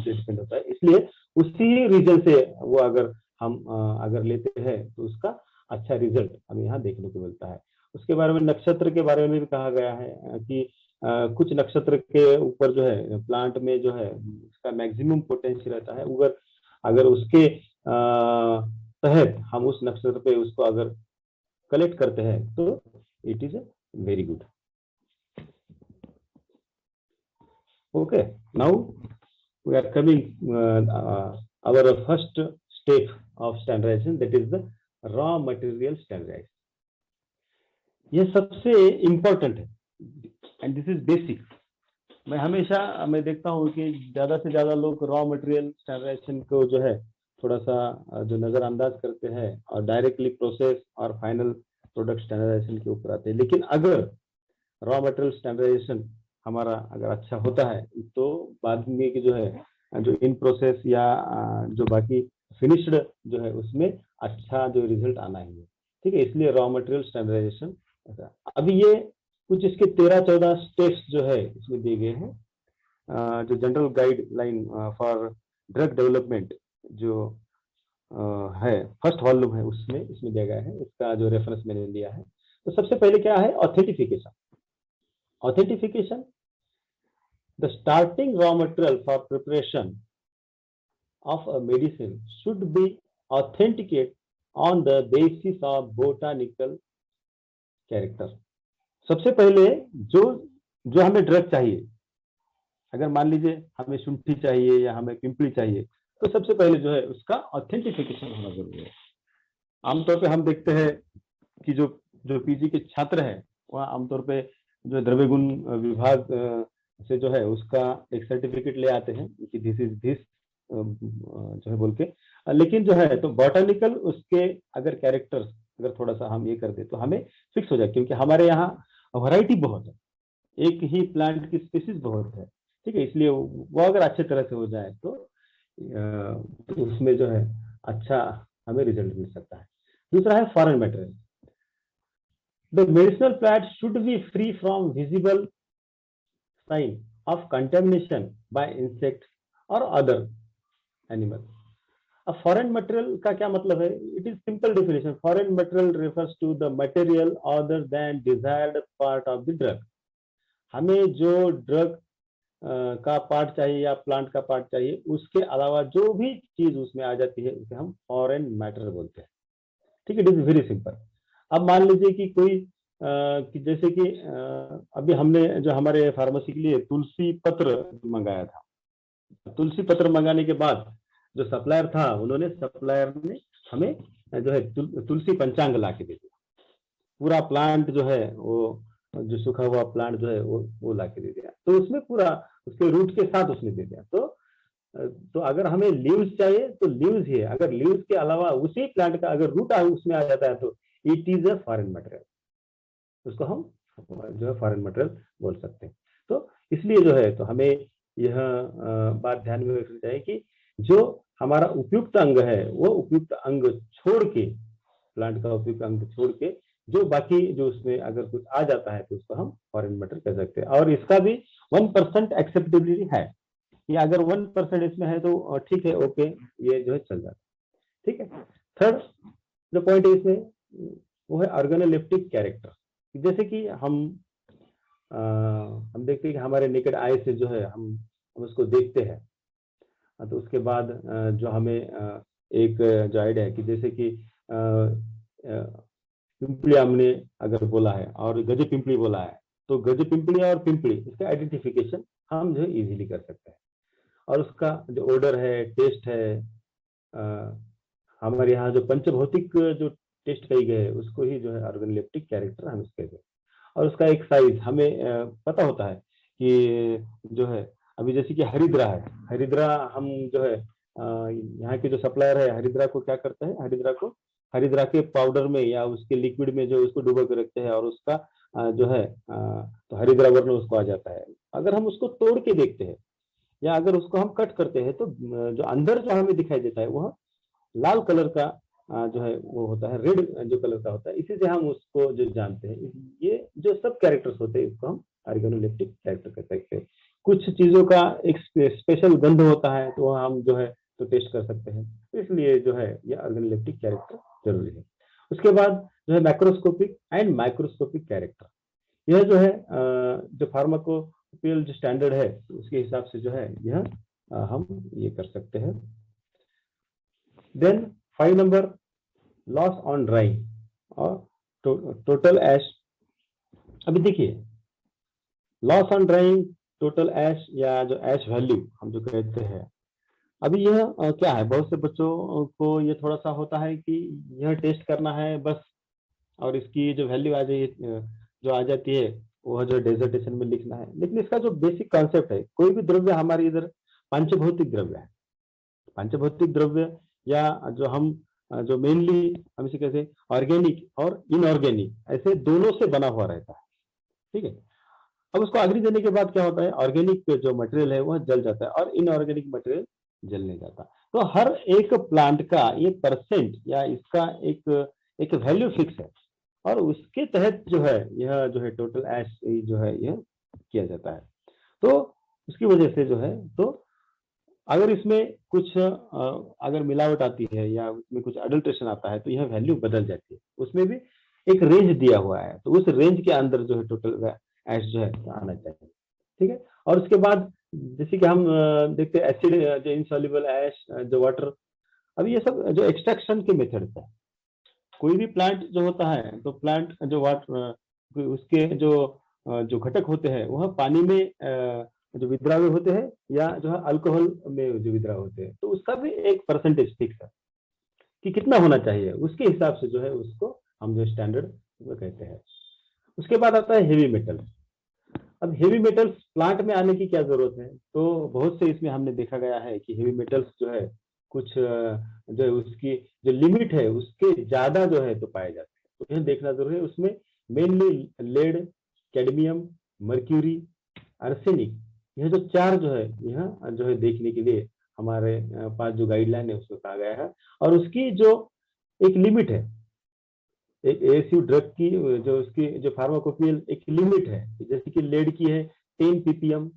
Speaker 1: डिपेंड होता है। इसलिए उसी रीजन से वो अगर हम अगर लेते हैं तो उसका अच्छा रिजल्ट हमें यहाँ देखने को मिलता है। उसके बारे में नक्षत्र के बारे में भी कहा गया है कि कुछ नक्षत्र के ऊपर जो है प्लांट में जो है उसका मैक्सिमम पोटेंशियल रहता है। अगर अगर उसके तहत हम उस नक्षत्र पे उसको अगर कलेक्ट करते हैं तो it is very good. Okay, now we are coming our first step of standardization, that is the raw material standardization. ये सबसे इम्पोर्टेंट है एंड दिस इज बेसिक। मैं देखता हूँ कि ज्यादा से ज्यादा लोग रॉ मटेरियल स्टैंडर्डाइजेशन को जो है थोड़ा सा जो नजरअंदाज करते हैं और डायरेक्टली प्रोसेस और फाइनल प्रोडक्ट स्टैंडर्डाइजेशन के ऊपर आते हैं। लेकिन अगर रॉ मटेरियल स्टैंडर्डाइजेशन हमारा अगर अच्छा होता है तो बाद में की जो है जो इन प्रोसेस या जो बाकी फिनिश्ड जो है उसमें अच्छा जो रिजल्ट आना ही है। ठीक है, इसलिए रॉ मटेरियल स्टैंडर्डाइजेशन। अभी ये कुछ इसके 13-14 स्टेप्स जो है इसमें दिए गए हैं। जो general guideline for drug development जो है फर्स्ट वॉल्यूम है उसमें इसमें दिया गया है, इसका जो रेफरेंस मैंने लिया है। तो सबसे पहले क्या है, authentification. Authentification, the starting raw material for preparation of a medicine should be authenticated on the basis of botanical character। सबसे पहले जो जो हमें ड्रग चाहिए, अगर मान लीजिए हमें शुंठी चाहिए या हमें पिंपली चाहिए, तो सबसे पहले जो है उसका ऑथेंटिफिकेशन होना जरूरी है। आमतौर पे हम देखते हैं कि जो जो पीजी के छात्र हैं वह आमतौर पे जो द्रव्य गुण विभाग से जो है उसका एक सर्टिफिकेट ले आते हैं कि दिस इज दिस जो है बोल के। लेकिन जो है तो बॉटनिकल उसके अगर कैरेक्टर्स अगर थोड़ा सा हम ये कर दे तो हमें फिक्स हो जाए, क्योंकि हमारे यहाँ वैरायटी बहुत है, एक ही प्लांट की स्पीसीज बहुत है। ठीक है, इसलिए वो अगर अच्छे तरह से हो जाए तो उसमें जो है अच्छा हमें रिजल्ट मिल सकता है। दूसरा है foreign material. The medicinal plant should be free from visible sign of contamination by insects or other animals। अब फॉरेन मटेरियल का क्या मतलब है? It is simple definition. Foreign material refers to the material other than desired part of the drug। हमें जो drug का part चाहिए या प्लांट का पार्ट चाहिए, उसके अलावा जो भी चीज उसमें आ जाती है उसे हम फॉरेन मैटर बोलते हैं। ठीक है, इट इज वेरी सिंपल। अब मान लीजिए कि कोई कि जैसे कि अभी हमने जो हमारे फार्मेसी के लिए तुलसी पत्र मंगाया था। तुलसी पत्र मंगाने के बाद जो सप्लायर था, सप्लायर ने हमें जो है तुलसी पंचांग ला के दे दिया। पूरा प्लांट जो है वो जो सूखा हुआ प्लांट जो है वो ला के दे दिया। तो उसमें पूरा उसके रूट के साथ उसने दे दिया। तो अगर हमें लीव्स चाहिए तो लीव्स ही है। अगर लीव्स के अलावा उसी प्लांट का अगर रूट उसमें आ जाता है तो it is a foreign material, उसको हम जो है फॉरेन मटेरियल बोल सकते हैं। तो इसलिए जो है तो हमें यह बात ध्यान में रखनी चाहिए कि जो हमारा उपयुक्त अंग है वो उपयुक्त अंग छोड़ के, प्लांट का उपयुक्त अंग छोड़ के जो बाकी जो उसमें अगर कुछ आ जाता है तो उसको हम फॉरेन मटेरियल कह सकते हैं। और इसका भी 1% एक्सेप्टेबिलिटी है, या अगर 1% इसमें है तो ठीक है, ओके, ये जो है चल जाता है। ठीक है। थर्ड जो पॉइंट है इसमें वो है ऑर्गेनोलेप्टिक कैरेक्टर। जैसे कि हम देखते हैं कि हमारे नेकेड आई से जो है हम उसको देखते हैं, तो उसके बाद जो हमें एक जो आइडिया है कि जैसे कि पिंपली हमने अगर बोला है और गजे पिंपली बोला है, तो गजे पिंपली और पिंपली इसका आइडेंटिफिकेशन हम जो है इजीली कर सकते हैं। और उसका जो ऑर्डर है, टेस्ट है, हमारे यहाँ जो पंचभौतिक जो टेस्ट कही गए उसको ही जो है ऑर्गेनोलेप्टिक कैरेक्टर हम इसके कहते हैं। और उसका एक साइज हमें पता होता है कि जो है अभी जैसे कि हरिद्रा है, हरिद्रा हम जो है यहाँ के जो सप्लायर है हरिद्रा को क्या करते हैं, हरिद्रा के पाउडर में या उसके लिक्विड में जो उसको डुबो के रखते हैं और उसका जो है तो हरिद्रा वर्ण उसको आ जाता है। अगर हम उसको तोड़ के देखते हैं या अगर उसको हम कट करते हैं तो जो अंदर जो हमें दिखाई देता है वह लाल कलर का जो है वो होता है, रेड जो कलर का होता है। इसी से हम उसको जो जानते हैं, ये जो सब कैरेक्टर्स होते हैं इसको हम ऑर्गेनोलेप्टिक कैरेक्टर कह सकते हैं। कुछ चीजों का एक स्पेशल गंध होता है तो हम जो है तो टेस्ट कर सकते हैं, इसलिए जो है ये ऑर्गेनोलेप्टिक कैरेक्टर जरूरी है। उसके बाद जो है मैक्रोस्कोपिक एंड माइक्रोस्कोपिक कैरेक्टर, यह जो है जो फार्माकोपियल जो स्टैंडर्ड है उसके हिसाब से जो है यह हम ये कर सकते हैं। Then 5 number, loss on drying और टोटल एश। अभी देखिए loss on drying, total ash या जो एश वैल्यू हम जो कहते हैं, अभी यह क्या है, बहुत से बच्चों को ये थोड़ा सा होता है कि यह टेस्ट करना है बस, और इसकी जो वैल्यू जो आ जाती है वह जो डेजर्टेशन में लिखना है। लेकिन इसका जो बेसिक कॉन्सेप्ट है, कोई भी द्रव्य हमारे इधर पंचभौतिक द्रव्य है, पंचभौतिक द्रव्य या जो हम जो मेनली हम इसे कहते हैं ऑर्गेनिक और इनऑर्गेनिक, ऐसे दोनों से बना हुआ रहता है। ठीक है। अब उसको अग्नि देने के बाद क्या होता है, ऑर्गेनिक जो मटेरियल है वह जल जाता है और इनऑर्गेनिक मटेरियल जल नहीं जाता। तो हर एक प्लांट का ये परसेंट या इसका एक वैल्यू फिक्स है और उसके तहत जो है यह जो है टोटल एश जो है यह किया जाता है। तो उसकी वजह से जो है तो अगर इसमें कुछ अगर मिलावट आती है या उसमें कुछ अडल्ट्रेशन आता है तो यह वैल्यू बदल जाती है। उसमें भी एक रेंज दिया हुआ है, तो उस रेंज के अंदर जो है टोटल एश जो है आना चाहिए। ठीक है। और उसके बाद जैसे कि हम देखते हैं एसिड जो इनसॉल्युबल एश, जो वाटर, अब ये सब जो एक्सट्रैक्शन के मेथड्स है। कोई भी प्लांट जो होता है तो प्लांट जो वाटर उसके जो घटक होते हैं वह पानी में जो विद्राव्य होते हैं या जो है अल्कोहल में जो विद्राव्य होते हैं, तो उसका भी एक परसेंटेज फिक्स है कि कितना होना चाहिए, उसके हिसाब से जो है उसको हम जो स्टैंडर्ड कहते हैं। उसके बाद आता है हेवी मेटल। अब हेवी मेटल्स प्लांट में आने की क्या जरूरत है, तो बहुत से इसमें हमने देखा गया है कि हेवी मेटल्स जो है कुछ जो है उसकी जो लिमिट है उसके ज्यादा जो है तो पाए जाते हैं, तो यह देखना जरूरी है। उसमें mainly lead, cadmium, mercury, arsenic, यह जो चार जो है यह जो है देखने के लिए हमारे पास जो गाइडलाइन है उसको कहा गया है। और उसकी जो एक लिमिट है, एक एएसयू ड्रग की जो उसकी जो फार्माकोपियल एक लिमिट है, जैसे कि लेड की है 10 ppm,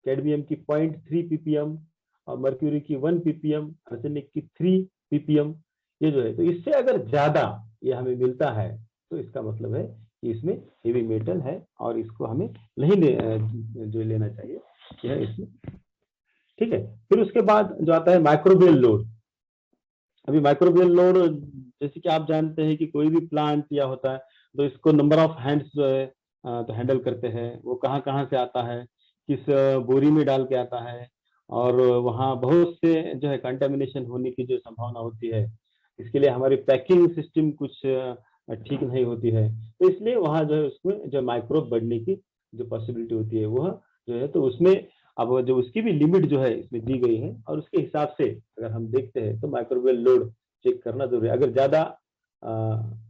Speaker 1: कैडमियम की 0.3 ppm और मर्क्यूरी की 1 ppm, आर्सेनिक की 3 ppm। ये जो है तो इससे अगर ज्यादा ये हमें मिलता है तो इसका मतलब है कि इसमें हेवी मेटल है और इसको हमें नहीं जो लेना चाहिए यह इसमें, ठीक है। फिर उसके बाद जो आता है माइक्रोबियल लोड। अभी माइक्रोबियल लोड जैसे कि आप जानते हैं कि कोई भी प्लांट या होता है तो इसको नंबर ऑफ हैंड्स जो है तो हैंडल करते हैं। वो कहाँ कहाँ से आता है, किस बोरी में डाल के आता है, और वहाँ बहुत से जो है कंटेमिनेशन होने की जो संभावना होती है। इसके लिए हमारी पैकिंग सिस्टम कुछ ठीक नहीं होती है, तो इसलिए वहाँ जो है उसमें जो माइक्रोब बढ़ने की जो पॉसिबिलिटी होती है वह जो है, तो उसमें अब जो उसकी भी लिमिट जो है इसमें दी गई है, और उसके हिसाब से अगर हम देखते हैं तो माइक्रोबियल लोड चेक करना जरूरी है। अगर ज्यादा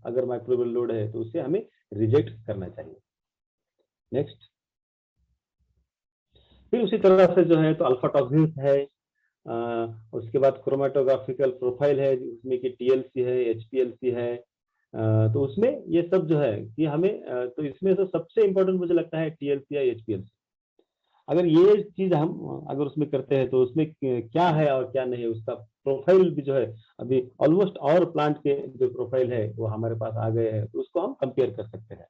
Speaker 1: अगर माइक्रोबियल लोड है तो उसे हमें रिजेक्ट करना चाहिए। नेक्स्ट, फिर उसी तरह से जो है तो अल्फा टॉक्सिन्स है, उसके बाद क्रोमेटोग्राफिकल प्रोफाइल है उसमें कि टीएलसी है, एचपीएलसी है। तो उसमें ये सब जो है कि हमें तो इसमें से सबसे इंपॉर्टेंट मुझे लगता है टीएलसी या एचपीएलसी। अगर ये चीज हम अगर उसमें करते हैं तो उसमें क्या है और क्या नहीं है, उसका प्रोफाइल भी जो है अभी ऑलमोस्ट और प्लांट के जो प्रोफाइल है वो हमारे पास आ गए हैं, तो उसको हम कंपेयर कर सकते हैं।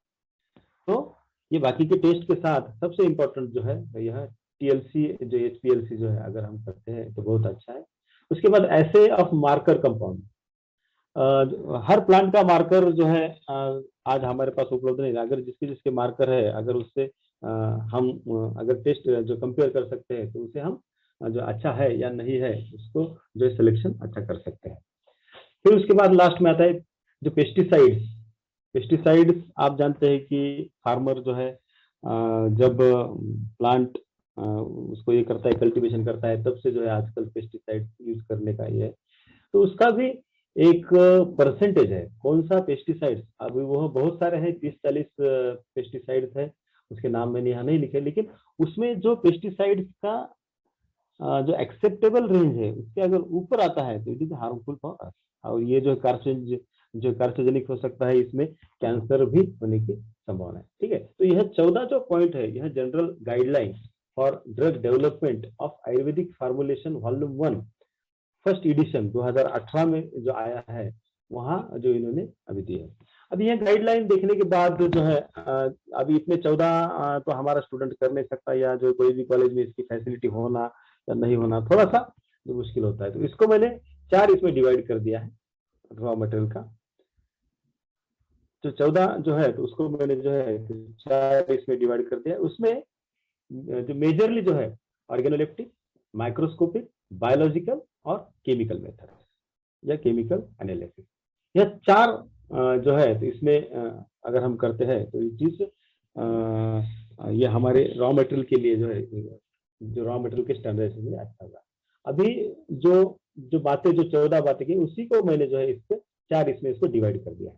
Speaker 1: तो ये बाकी के टेस्ट के साथ सबसे इम्पोर्टेंट जो है यह टीएलसी जो एचपीएलसी जो है अगर हम करते हैं तो बहुत अच्छा है। उसके बाद ऐसे of marker compound, her plant का मार्कर जो है आज हमारे पास उपलब्ध नहीं है। अगर जिसके जिसके मार्कर है अगर उससे हम अगर टेस्ट जो कंपेयर कर सकते हैं तो उसे हम जो अच्छा है या नहीं है उसको जो सिलेक्शन अच्छा कर सकते हैं। फिर उसके बाद लास्ट में आता है जो पेस्टिसाइड्स। पेस्टिसाइड्स आप जानते हैं कि फार्मर जो है जब प्लांट उसको ये करता है, कल्टीवेशन करता है, तब से जो है आजकल पेस्टिसाइड यूज करने का ये है। तो उसका भी एक परसेंटेज है, कौन सा पेस्टिसाइड्स, अभी वो बहुत सारे हैं, 30-40 पेस्टिसाइड्स है, उसके नाम मैंने यहाँ नहीं लिखे, लेकिन उसमें जो पेस्टिसाइड्स का जो एक्सेप्टेबल रेंज है उसके अगर ऊपर आता है तो it is harmful for us, और ये जो कार्सिनोजेनिक हो सकता है, इसमें कैंसर भी होने की संभावना है। ठीक है, तो यह 14 जो पॉइंट है यह general guideline for drug development of Ayurvedic formulation volume 1 first edition 2018 में जो आया है वहां जो इन्होंने अभी दिया है। अभी यह गाइडलाइन देखने के बाद जो है अभी इतने 14 तो हमारा स्टूडेंट कर नहीं सकता, या जो कोई भी कॉलेज में इसकी फैसिलिटी होना या नहीं होना थोड़ा सा जो मुश्किल होता है, तो इसको मैंने 4 इसमें डिवाइड कर दिया है रॉ मटेरियल का। जो 14 जो है तो उसको मैंने जो है 4 इसमें डिवाइड कर दिया। उसमें जो मेजरली जो है ऑर्गेनोलेप्टिक, माइक्रोस्कोपिक, बायोलॉजिकल और केमिकल मेथड या केमिकल एनालिसिस, यह 4 जो है तो इसमें अगर हम करते हैं तो ये चीज ये हमारे रॉ मटेरियल के लिए जो है, जो रॉ मटेरियल के स्टैंडर्डाइजेशन में अच्छा होगा। अभी जो बातें जो 14 बातें की उसी को मैंने जो है इससे 4 इसमें इसको डिवाइड कर दिया है।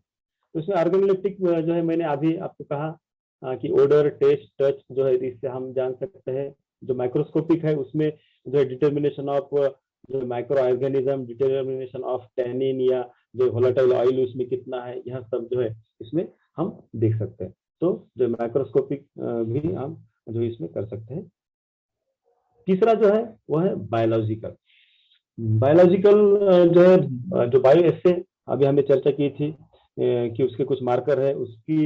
Speaker 1: तो इसमें ऑर्गेनोलेप्टिक जो है मैंने अभी आपको कहा कि ओडर, टेस्ट, टच जो है इससे हम जान सकते हैं। जो माइक्रोस्कोपिक है उसमें जो है डिटर्मिनेशन ऑफ जो micro organism, determination of tannin या जो वोलेटाइल ऑयल उसमें कितना है, यह सब जो है इसमें हम देख सकते हैं। तो जो माइक्रोस्कोपिक भी हम जो इसमें कर सकते हैं। तीसरा जो है वह है बायोलॉजिकल। बायोलॉजिकल जो है जो बायो एसे अभी हमने चर्चा की थी कि उसके कुछ मार्कर है, उसकी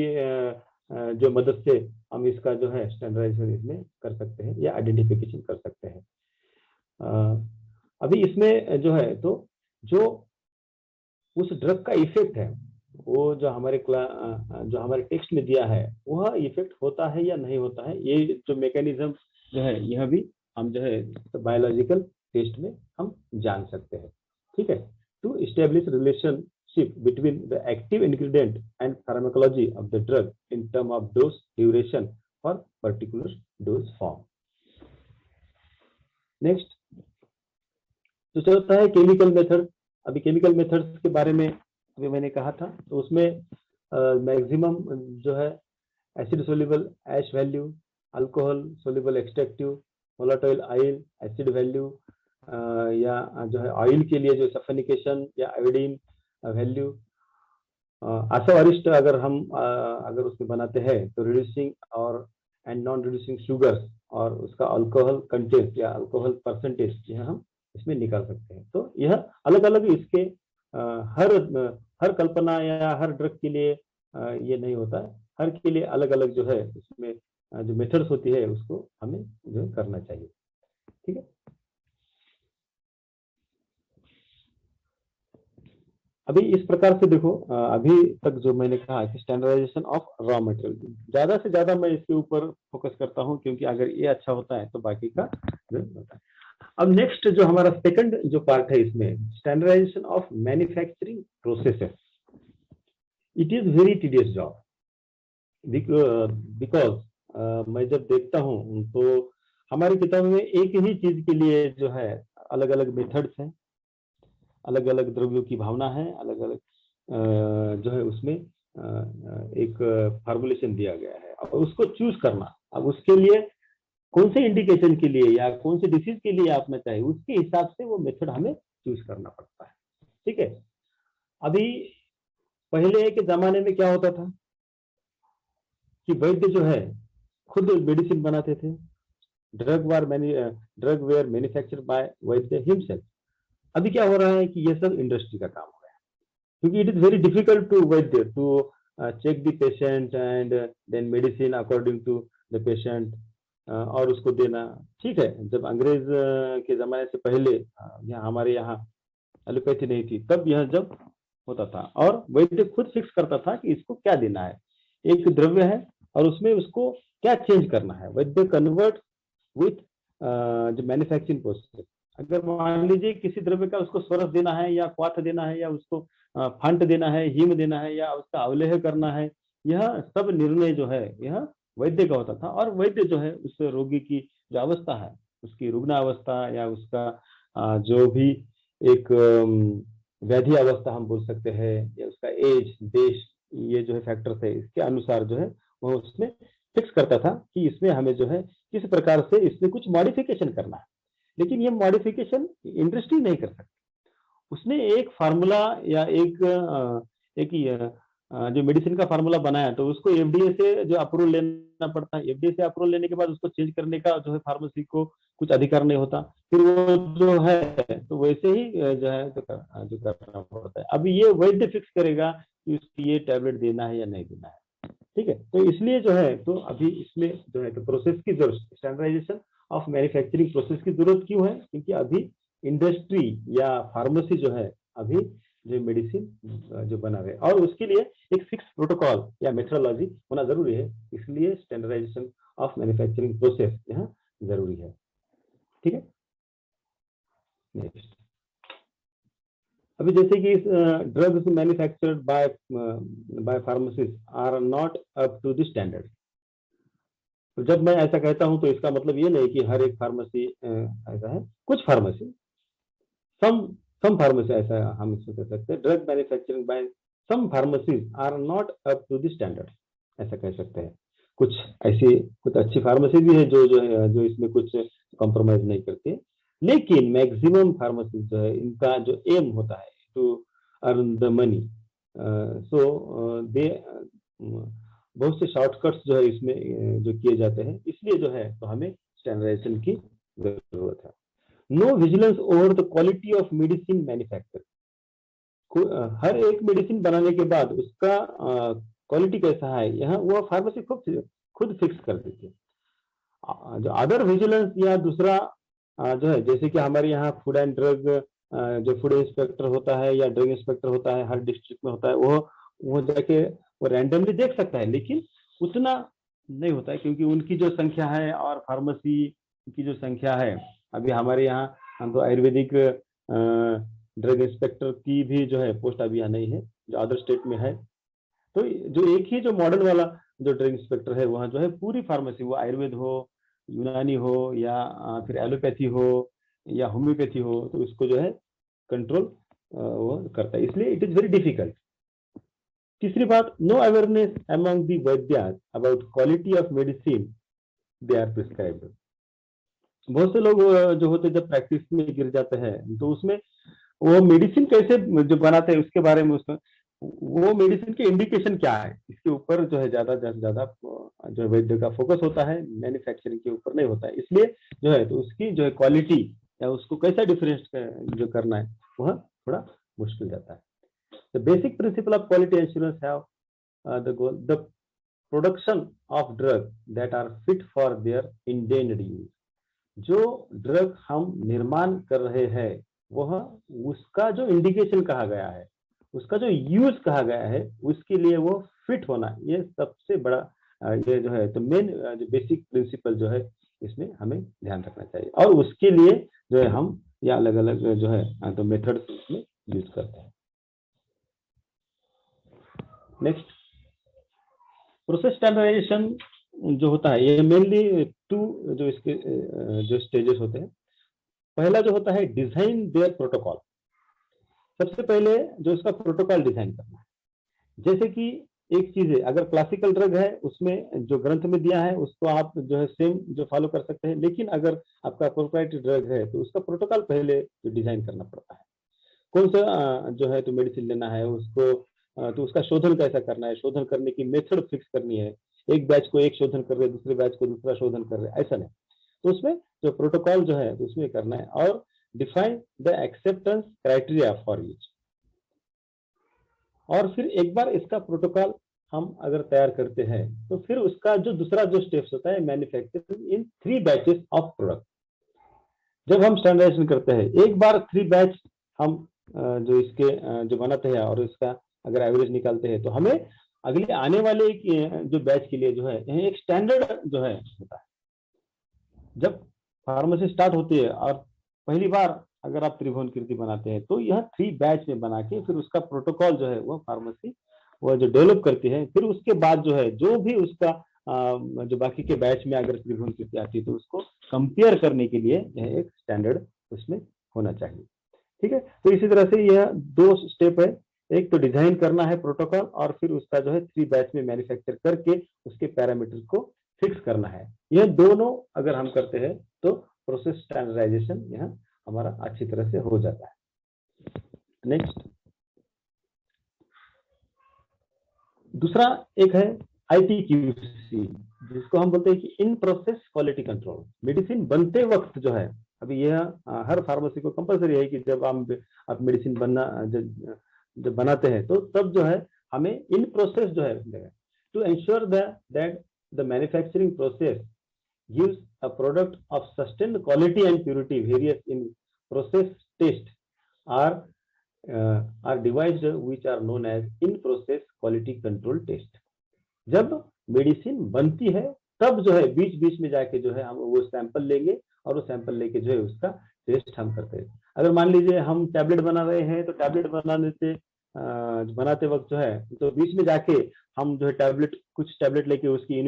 Speaker 1: जो मदद से हम इसका जो है स्टैंडर्डाइजेशन इसमें कर सकते हैं या आइडेंटिफिकेशन कर सकते हैं। अभी इसमें जो है तो जो उस ड्रग का इफेक्ट है वो जो हमारे टेक्स्ट में दिया है वह इफेक्ट होता है या नहीं होता है, ये जो मैकेनिज्म जो है यह भी हम जो है तो बायोलॉजिकल टेस्ट में हम जान सकते हैं। ठीक है, to establish relationship between the active ingredient and pharmacology of the drug in term of dose duration for particular dose form. Next तो चलता है केमिकल मेथड। अभी केमिकल मेथड्स के बारे में अभी मैंने कहा था, तो उसमें मैक्सिमम जो है acid soluble ash value, alcohol soluble extractive, volatile oil acid value, या जो है ऑयल के लिए जो सफनिकेशन या आयोडीन वैल्यू, आशावरिष्ठ अगर हम अगर उसमें बनाते हैं तो रिड्यूसिंग और एंड नॉन रिड्यूसिंग शुगर्स और उसका अल्कोहल कंटेंट या अल्कोहल परसेंटेज यह हम इसमें निकाल सकते हैं। तो यह अलग अलग इसके हर कल्पना या हर ड्रग के लिए ये नहीं होता है, हर के लिए अलग अलग जो है इसमें जो मेथड्स होती है उसको हमें जो करना चाहिए। ठीक है, अभी इस प्रकार से देखो, अभी तक जो मैंने कहा कि स्टैंडर्डाइजेशन ऑफ रॉ मटेरियल, ज्यादा से ज्यादा मैं इसके ऊपर फोकस करता हूं, क्योंकि अगर ये अच्छा होता है तो बाकी का जो होता है। अब नेक्स्ट जो हमारा सेकंड जो पार्ट है इसमें, standardization of manufacturing processes. It is very tedious job, because मैं जब देखता हूँ तो हमारी किताबों में एक ही चीज के लिए जो है अलग अलग मेथड्स हैं, अलग अलग द्रव्यों की भावना है, अलग अलग जो है उसमें एक फार्मूलेशन दिया गया है, और उसको चूज करना, अब उसके लिए कौन से इंडिकेशन के लिए या कौन से डिसीज के लिए आपने चाहिए, उसके हिसाब से वो मेथड हमें चूज करना पड़ता है। ठीक है, अभी पहले के जमाने में क्या होता था कि वैद्य जो है खुद मेडिसिन बनाते थे, drug where manufacture bye Vaidya himself. अभी क्या हो रहा है कि ये सब इंडस्ट्री का काम हो रहा है, क्योंकि it is very difficult to vaidya to check the patient and then medicine according to the patient और उसको देना। ठीक है, जब अंग्रेज के जमाने से पहले यहाँ हमारे यहाँ एलोपैथी नहीं थी, तब यह जब होता था और वैद्य खुद फिक्स करता था कि इसको क्या देना है, एक द्रव्य है और उसमें उसको क्या चेंज करना है, वैद्य कन्वर्ट विथ जो मैन्युफैक्चरिंग प्रोसेस। अगर मान लीजिए किसी द्रव्य का उसको स्वरस देना है या क्वाथ देना है या उसको फंट देना है, हीम देना है या उसका अवलेह करना है, यह सब निर्णय जो है यह वैद्य का होता था। और वैद्य जो है उस रोगी की जो अवस्था है, उसकी रुग्णावस्था या उसका जो भी एक व्याधि अवस्था हम बोल सकते हैं, या उसका एज, देश, ये जो है फैक्टर्स है, इसके अनुसार जो है वह उसमें फिक्स करता था कि इसमें हमें जो है किस प्रकार से इसमें कुछ मॉडिफिकेशन करना है। लेकिन ये मॉडिफिकेशन इंडस्ट्री नहीं कर सकती, उसने एक फार्मूला या एक जो मेडिसिन का फार्मूला बनाया तो उसको एफडीए से जो अप्रूवल लेना पड़ता है, एफडीए से अप्रूवल लेने के बाद उसको चेंज करने का जो है फार्मेसी को कुछ अधिकार नहीं होता, फिर वो जो है तो वैसे ही जो है जो करना पड़ता है। अभी ये वैद्य फिक्स करेगा कि उसको ये टैबलेट देना है या नहीं देना है। ठीक है, तो इसलिए जो है तो अभी इसमें जो है तो प्रोसेस की जरूरत, स्टैंडर्डाइजेशन ऑफ मैन्युफैक्चरिंग प्रोसेस की जरूरत क्यों है, क्योंकि अभी इंडस्ट्री या फार्मेसी जो है अभी जो मेडिसिन जो बना रहे, और उसके लिए एक फिक्स प्रोटोकॉल या मेथोडोलॉजी होना जरूरी है, इसलिए स्टैंडर्डाइजेशन ऑफ मैन्युफैक्चरिंग प्रोसेस यहाँ जरूरी है। ठीक है, नेक्स्ट, अभी जैसे कि drugs manufactured by pharmacies are not up to the standard. तो जब मैं ऐसा कहता हूं तो इसका मतलब ये नहीं कि हर एक फार्मेसी ऐसा है, कुछ फार्मेसी, some pharmacy, ऐसा हम इसको कह सकते हैं, drug manufacturing by some pharmacies are not up to the standard, ऐसा कह सकते हैं। कुछ ऐसी कुछ अच्छी फार्मेसी भी है जो इसमें कुछ कॉम्प्रोमाइज नहीं करती, लेकिन मैक्सिमम फार्मेसी जो है इनका जो एम होता है टू अर्न द मनी, सो दे बहुत से शॉर्टकट्स जो है इसमें जो किए जाते हैं, इसलिए जो है तो हमें स्टैंडर्डाइजेशन की जरूरत है। No vigilance over the quality of medicine manufacture, हर एक मेडिसिन बनाने के बाद उसका क्वालिटी कैसा है यहाँ वह फार्मेसी खुद फिक्स कर देती है। जो अदर विजिलेंस या दूसरा जो है, जैसे कि हमारे यहाँ फूड एंड ड्रग जो फूड इंस्पेक्टर होता है या ड्रग इंस्पेक्टर होता है, हर डिस्ट्रिक्ट में होता है, वो जाके वो रैंडमली देख सकता है, लेकिन उतना नहीं होता है क्योंकि उनकी जो संख्या है और फार्मेसी की जो संख्या है, अभी हमारे यहाँ हम तो आयुर्वेदिक ड्रग इंस्पेक्टर की भी जो है पोस्ट अभी यहाँ नहीं है, जो अदर स्टेट में है। तो जो एक ही जो मॉडल वाला जो ड्रग इंस्पेक्टर है वहाँ जो है पूरी फार्मेसी, वो आयुर्वेद हो, यूनानी हो या फिर एलोपैथी हो या होम्योपैथी हो, तो उसको जो है कंट्रोल वो करता है, इसलिए इट इज वेरी डिफिकल्ट। तीसरी बात, no awareness among the vaidyas about quality of medicine they are prescribed. बहुत से लोग जो होते जब प्रैक्टिस में गिर जाते हैं तो उसमें वो मेडिसिन कैसे जो बनाते हैं उसके बारे में, उसमें वो मेडिसिन के इंडिकेशन क्या है इसके ऊपर जो है ज्यादा जो वैद्य का फोकस होता है, मैन्युफैक्चरिंग के ऊपर नहीं होता है। इसलिए जो है तो उसकी जो है क्वालिटी या उसको कैसा डिफरेंस जो करना है वह थोड़ा मुश्किल जाता है। The basic principle of quality assurance have the goal. The production of drug that are fit for their intended use. जो ड्रग हम निर्माण कर रहे हैं वह उसका जो इंडिकेशन कहा गया है, उसका जो यूज कहा गया है, उसके लिए वो फिट होना, ये सबसे बड़ा ये जो है तो मेन जो बेसिक प्रिंसिपल जो है इसमें हमें ध्यान रखना चाहिए। और उसके लिए जो है हम या अलग अलग जो है तो मेथड्स इसमें यूज करते हैं। नेक्स्ट, प्रोसेस स्टैंडर्डाइजेशन जो होता है ये मेनली टू जो इसके जो स्टेजेस होते हैं। पहला जो होता है डिजाइन देयर प्रोटोकॉल। सबसे पहले जो इसका प्रोटोकॉल डिजाइन करना है, जैसे कि एक चीज है, अगर क्लासिकल ड्रग है उसमें जो ग्रंथ में दिया है उसको आप जो है सेम जो फॉलो कर सकते हैं, लेकिन अगर आपका प्रोप्राइटरी ड्रग है तो उसका प्रोटोकॉल पहले डिजाइन करना पड़ता है। कौन सा जो है तो मेडिसिन लेना है उसको, तो उसका शोधन कैसा करना है, शोधन करने की मेथड फिक्स करनी है। एक बैच को एक शोधन कर रहे, दूसरे बैच को दूसरा शोधन कर रहे, ऐसा नहीं। तो उसमें जो प्रोटोकॉल जो है तो उसमें करना है और define the acceptance criteria for use. और फिर एक बार इसका प्रोटोकॉल हम अगर तैयार करते हैं तो फिर उसका जो दूसरा जो स्टेप्स होता है manufacturing in 3 batches of product. जब हम स्टैंडर्डाइजेशन करते हैं एक बार 3 बैच हम जो इसके जो बनाते हैं और इसका अगर एवरेज निकालते हैं तो हमें अगले आने वाले जो बैच के लिए जो है एक स्टैंडर्ड जो है होता है। जब फार्मेसी स्टार्ट होती है और पहली बार अगर आप त्रिभुवन कीर्ति बनाते हैं तो यह 3 बैच में बना के फिर उसका प्रोटोकॉल जो है वो फार्मेसी वो जो डेवलप करती है। फिर उसके बाद जो है जो भी उसका जो बाकी के बैच में अगर त्रिभुवन कीर्ति आती है तो उसको कंपेयर करने के लिए यह एक स्टैंडर्ड उसमें होना चाहिए। ठीक है, तो इसी तरह से यह 2 स्टेप है, एक तो डिजाइन करना है प्रोटोकॉल और फिर उसका जो है 3 बैच में मैन्युफैक्चर करके उसके पैरामीटर को फिक्स करना है। यह दोनों अगर हम करते हैं तो प्रोसेस स्टैंडर्डाइजेशन यह हमारा अच्छी तरह से हो जाता है। नेक्स्ट, दूसरा एक है IPQC, जिसको हम बोलते हैं कि इन प्रोसेस क्वालिटी कंट्रोल। मेडिसिन बनते वक्त जो है, अभी यह हर फार्मेसी को कंपलसरी है कि जब आप मेडिसिन जब बनाते हैं तो तब जो है हमें इन प्रोसेस जो है to ensure that the manufacturing process gives a product of sustained quality and purity. Various in process test are devised which are known as in process quality control test. जब मेडिसिन बनती है तब जो है बीच बीच में जाके जो है हम वो सैंपल लेंगे और वो सैंपल लेके जो है उसका टेस्ट हम करते हैं। अगर मान लीजिए हम टैबलेट बना रहे हैं तो टैबलेट बनाते वक्त जो है तो बीच में जाके हम जो है कुछ टैबलेट लेके उसकी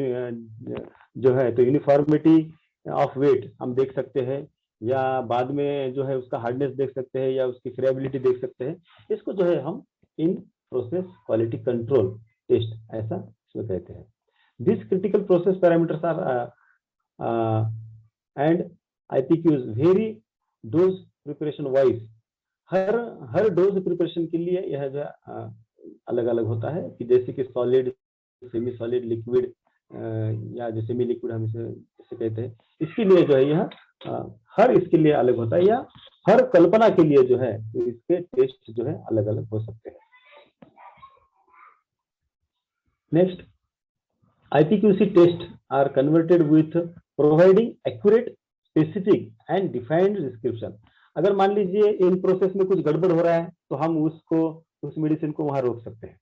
Speaker 1: जो है तो यूनिफॉर्मिटी ऑफ वेट हम देख सकते हैं, या बाद में जो है उसका हार्डनेस देख सकते हैं या उसकी फ्रेबिलिटी देख सकते हैं। इसको जो है हम in process quality control test ऐसा इसमें कहते हैं। This critical process parameters are and IPQs very dose preparation wise. हर डोज प्रिपरेशन के लिए यह जो अलग अलग होता है कि जैसे कि सॉलिड, सेमी सॉलिड, लिक्विड या जो सेमी लिक्विड हम इसे कहते हैं, इसके लिए जो है यह हर इसके लिए अलग होता है, या हर कल्पना के लिए जो है तो इसके टेस्ट जो है अलग अलग हो सकते हैं। Next, IPQC test are converted with providing accurate, specific and defined description. अगर मान लीजिए इन प्रोसेस में कुछ गड़बड़ हो रहा है तो हम उस मेडिसिन को वहां रोक सकते हैं।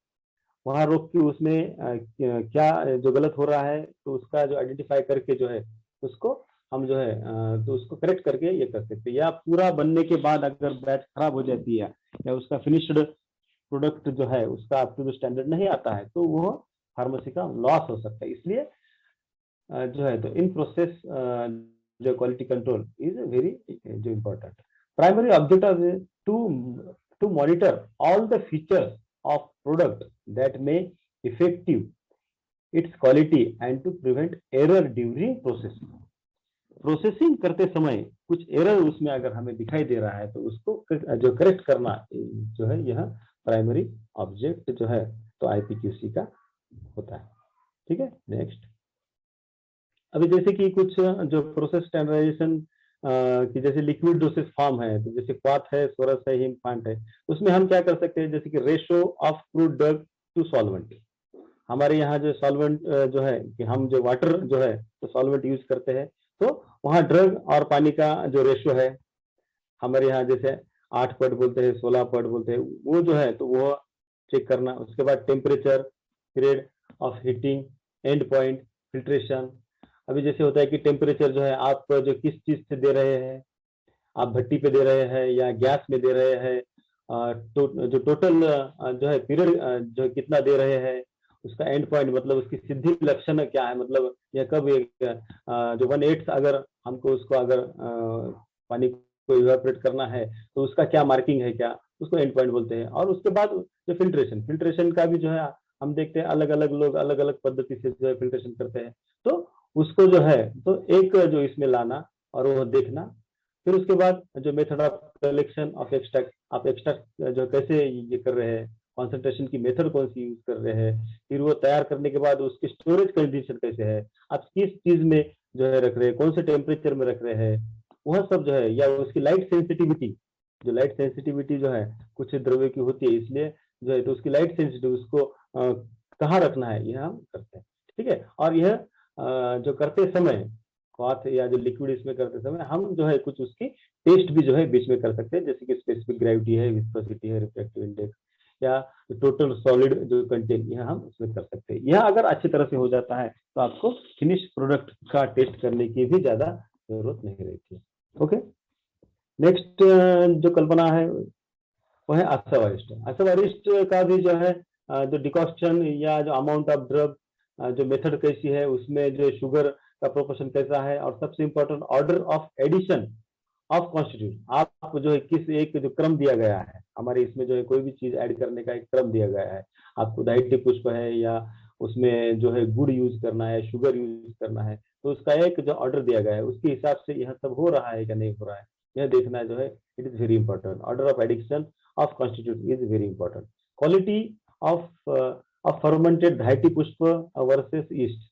Speaker 1: वहां रोक के उसमें क्या जो गलत हो रहा है तो उसका जो आइडेंटिफाई करके जो है उसको हम जो है तो उसको करेक्ट करके ये कर सकते हैं। या पूरा बनने के बाद अगर बैच खराब हो जाती है या उसका फिनिश्ड प्रोडक्ट जो है उसका अप टू द स्टैंडर्ड नहीं आता है तो वो फार्मेसी का लॉस हो सकता है। इसलिए जो है तो इन प्रोसेस जो क्वालिटी कंट्रोल इज वेरी जो important. Primary objective is to monitor all the features of product that may effective its quality and to prevent error during processing. Processing करते समय कुछ एरर उसमें अगर हमें दिखाई दे रहा है तो उसको जो करेक्ट करना जो है यह प्राइमरी ऑब्जेक्ट जो है तो IPQC का होता है। ठीक है, नेक्स्ट, अभी जैसे कि कुछ जो प्रोसेस स्टैंडर्डाइजेशन कि जैसे लिक्विड डोसेज फॉर्म है, तो जैसे क्वाथ है, सोरस है, हिमफांट है, उसमें हम क्या कर सकते हैं जैसे कि ratio of crude drug to solvent. हमारे यहाँ जो सॉल्वेंट जो है कि हम जो वाटर जो है तो सॉल्वेंट यूज करते हैं, तो वहाँ ड्रग और पानी का जो रेशियो है हमारे यहाँ जैसे 8 पट बोलते हैं, 16 पट बोलते हैं, वो जो है तो वो चेक करना। उसके बाद temperature, period of heating, end point, filtration. अभी जैसे होता है कि टेम्परेचर जो है आप जो किस चीज से दे रहे हैं, आप भट्टी पे दे रहे हैं या गैस में दे रहे हैं, जो टोटल जो है पीरियड जो है कितना दे रहे हैं, उसका एंड पॉइंट मतलब उसकी सिद्धि लक्षण क्या है, मतलब यह कब एक जो 1/8 अगर हमको उसको अगर पानी को इवेपोरेट करना है तो उसका क्या मार्किंग है, क्या उसको एंड पॉइंट बोलते हैं। और उसके बाद जो फिल्ट्रेशन, फिल्ट्रेशन का भी जो है हम देखते हैं अलग अलग लोग अलग अलग पद्धति से जो है फिल्ट्रेशन करते हैं, तो उसको जो है तो एक जो इसमें लाना और वो देखना। फिर उसके बाद जो method of collection of extract, आप एक्सट्रैक्ट जो कैसे ये कर रहे हैं, कॉन्सेंट्रेशन की मेथड कौन सी यूज कर रहे हैं, फिर वो तैयार करने के बाद उसकी स्टोरेज कंडीशन कैसे है, आप किस चीज में जो है रख रहे हैं, कौन से टेम्परेचर में रख रहे हैं, वह सब जो है, या उसकी लाइट सेंसिटिविटी, जो लाइट सेंसिटिविटी जो है कुछ द्रव्य की होती है इसलिए जो है तो उसकी लाइट सेंसिटिव उसको कहाँ रखना है, यह हम करते हैं। ठीक है, और यह जो करते समय क्लॉथ या जो लिक्विड इसमें करते समय हम जो है कुछ उसकी टेस्ट भी जो है बीच में कर सकते हैं, जैसे कि स्पेसिफिक ग्रेविटी है, विस्कोसिटी है, रिफ्रैक्टिव इंडेक्स या टोटल सॉलिड जो कंटेन, यह हम उसमें कर सकते हैं। यह अगर अच्छी तरह से हो जाता है तो आपको फिनिश प्रोडक्ट का टेस्ट करने की भी ज्यादा जरूरत नहीं रहती है। ओके, नेक्स्ट जो कल्पना है वो है आशावारिष्ट। आशावारिष्ट का भी जो है जो डिकॉक्शन या जो अमाउंट ऑफ ड्रग, जो मेथड कैसी है, उसमें जो शुगर का प्रोपोर्शन कैसा है, और सबसे important order of addition of constitute, आप जो है किस एक जो क्रम दिया गया है हमारे इसमें जो है कोई भी चीज ऐड करने का एक क्रम दिया गया है, आपको दाहित्य पुष्प है या उसमें जो है गुड़ यूज करना है, शुगर यूज करना है, तो उसका एक जो ऑर्डर दिया गया है उसके हिसाब से यह सब हो रहा है या नहीं हो रहा है, यह देखना जो है it is very important. Order of addiction of constitute is very important. Quality of fermented dhataki pushpa versus east,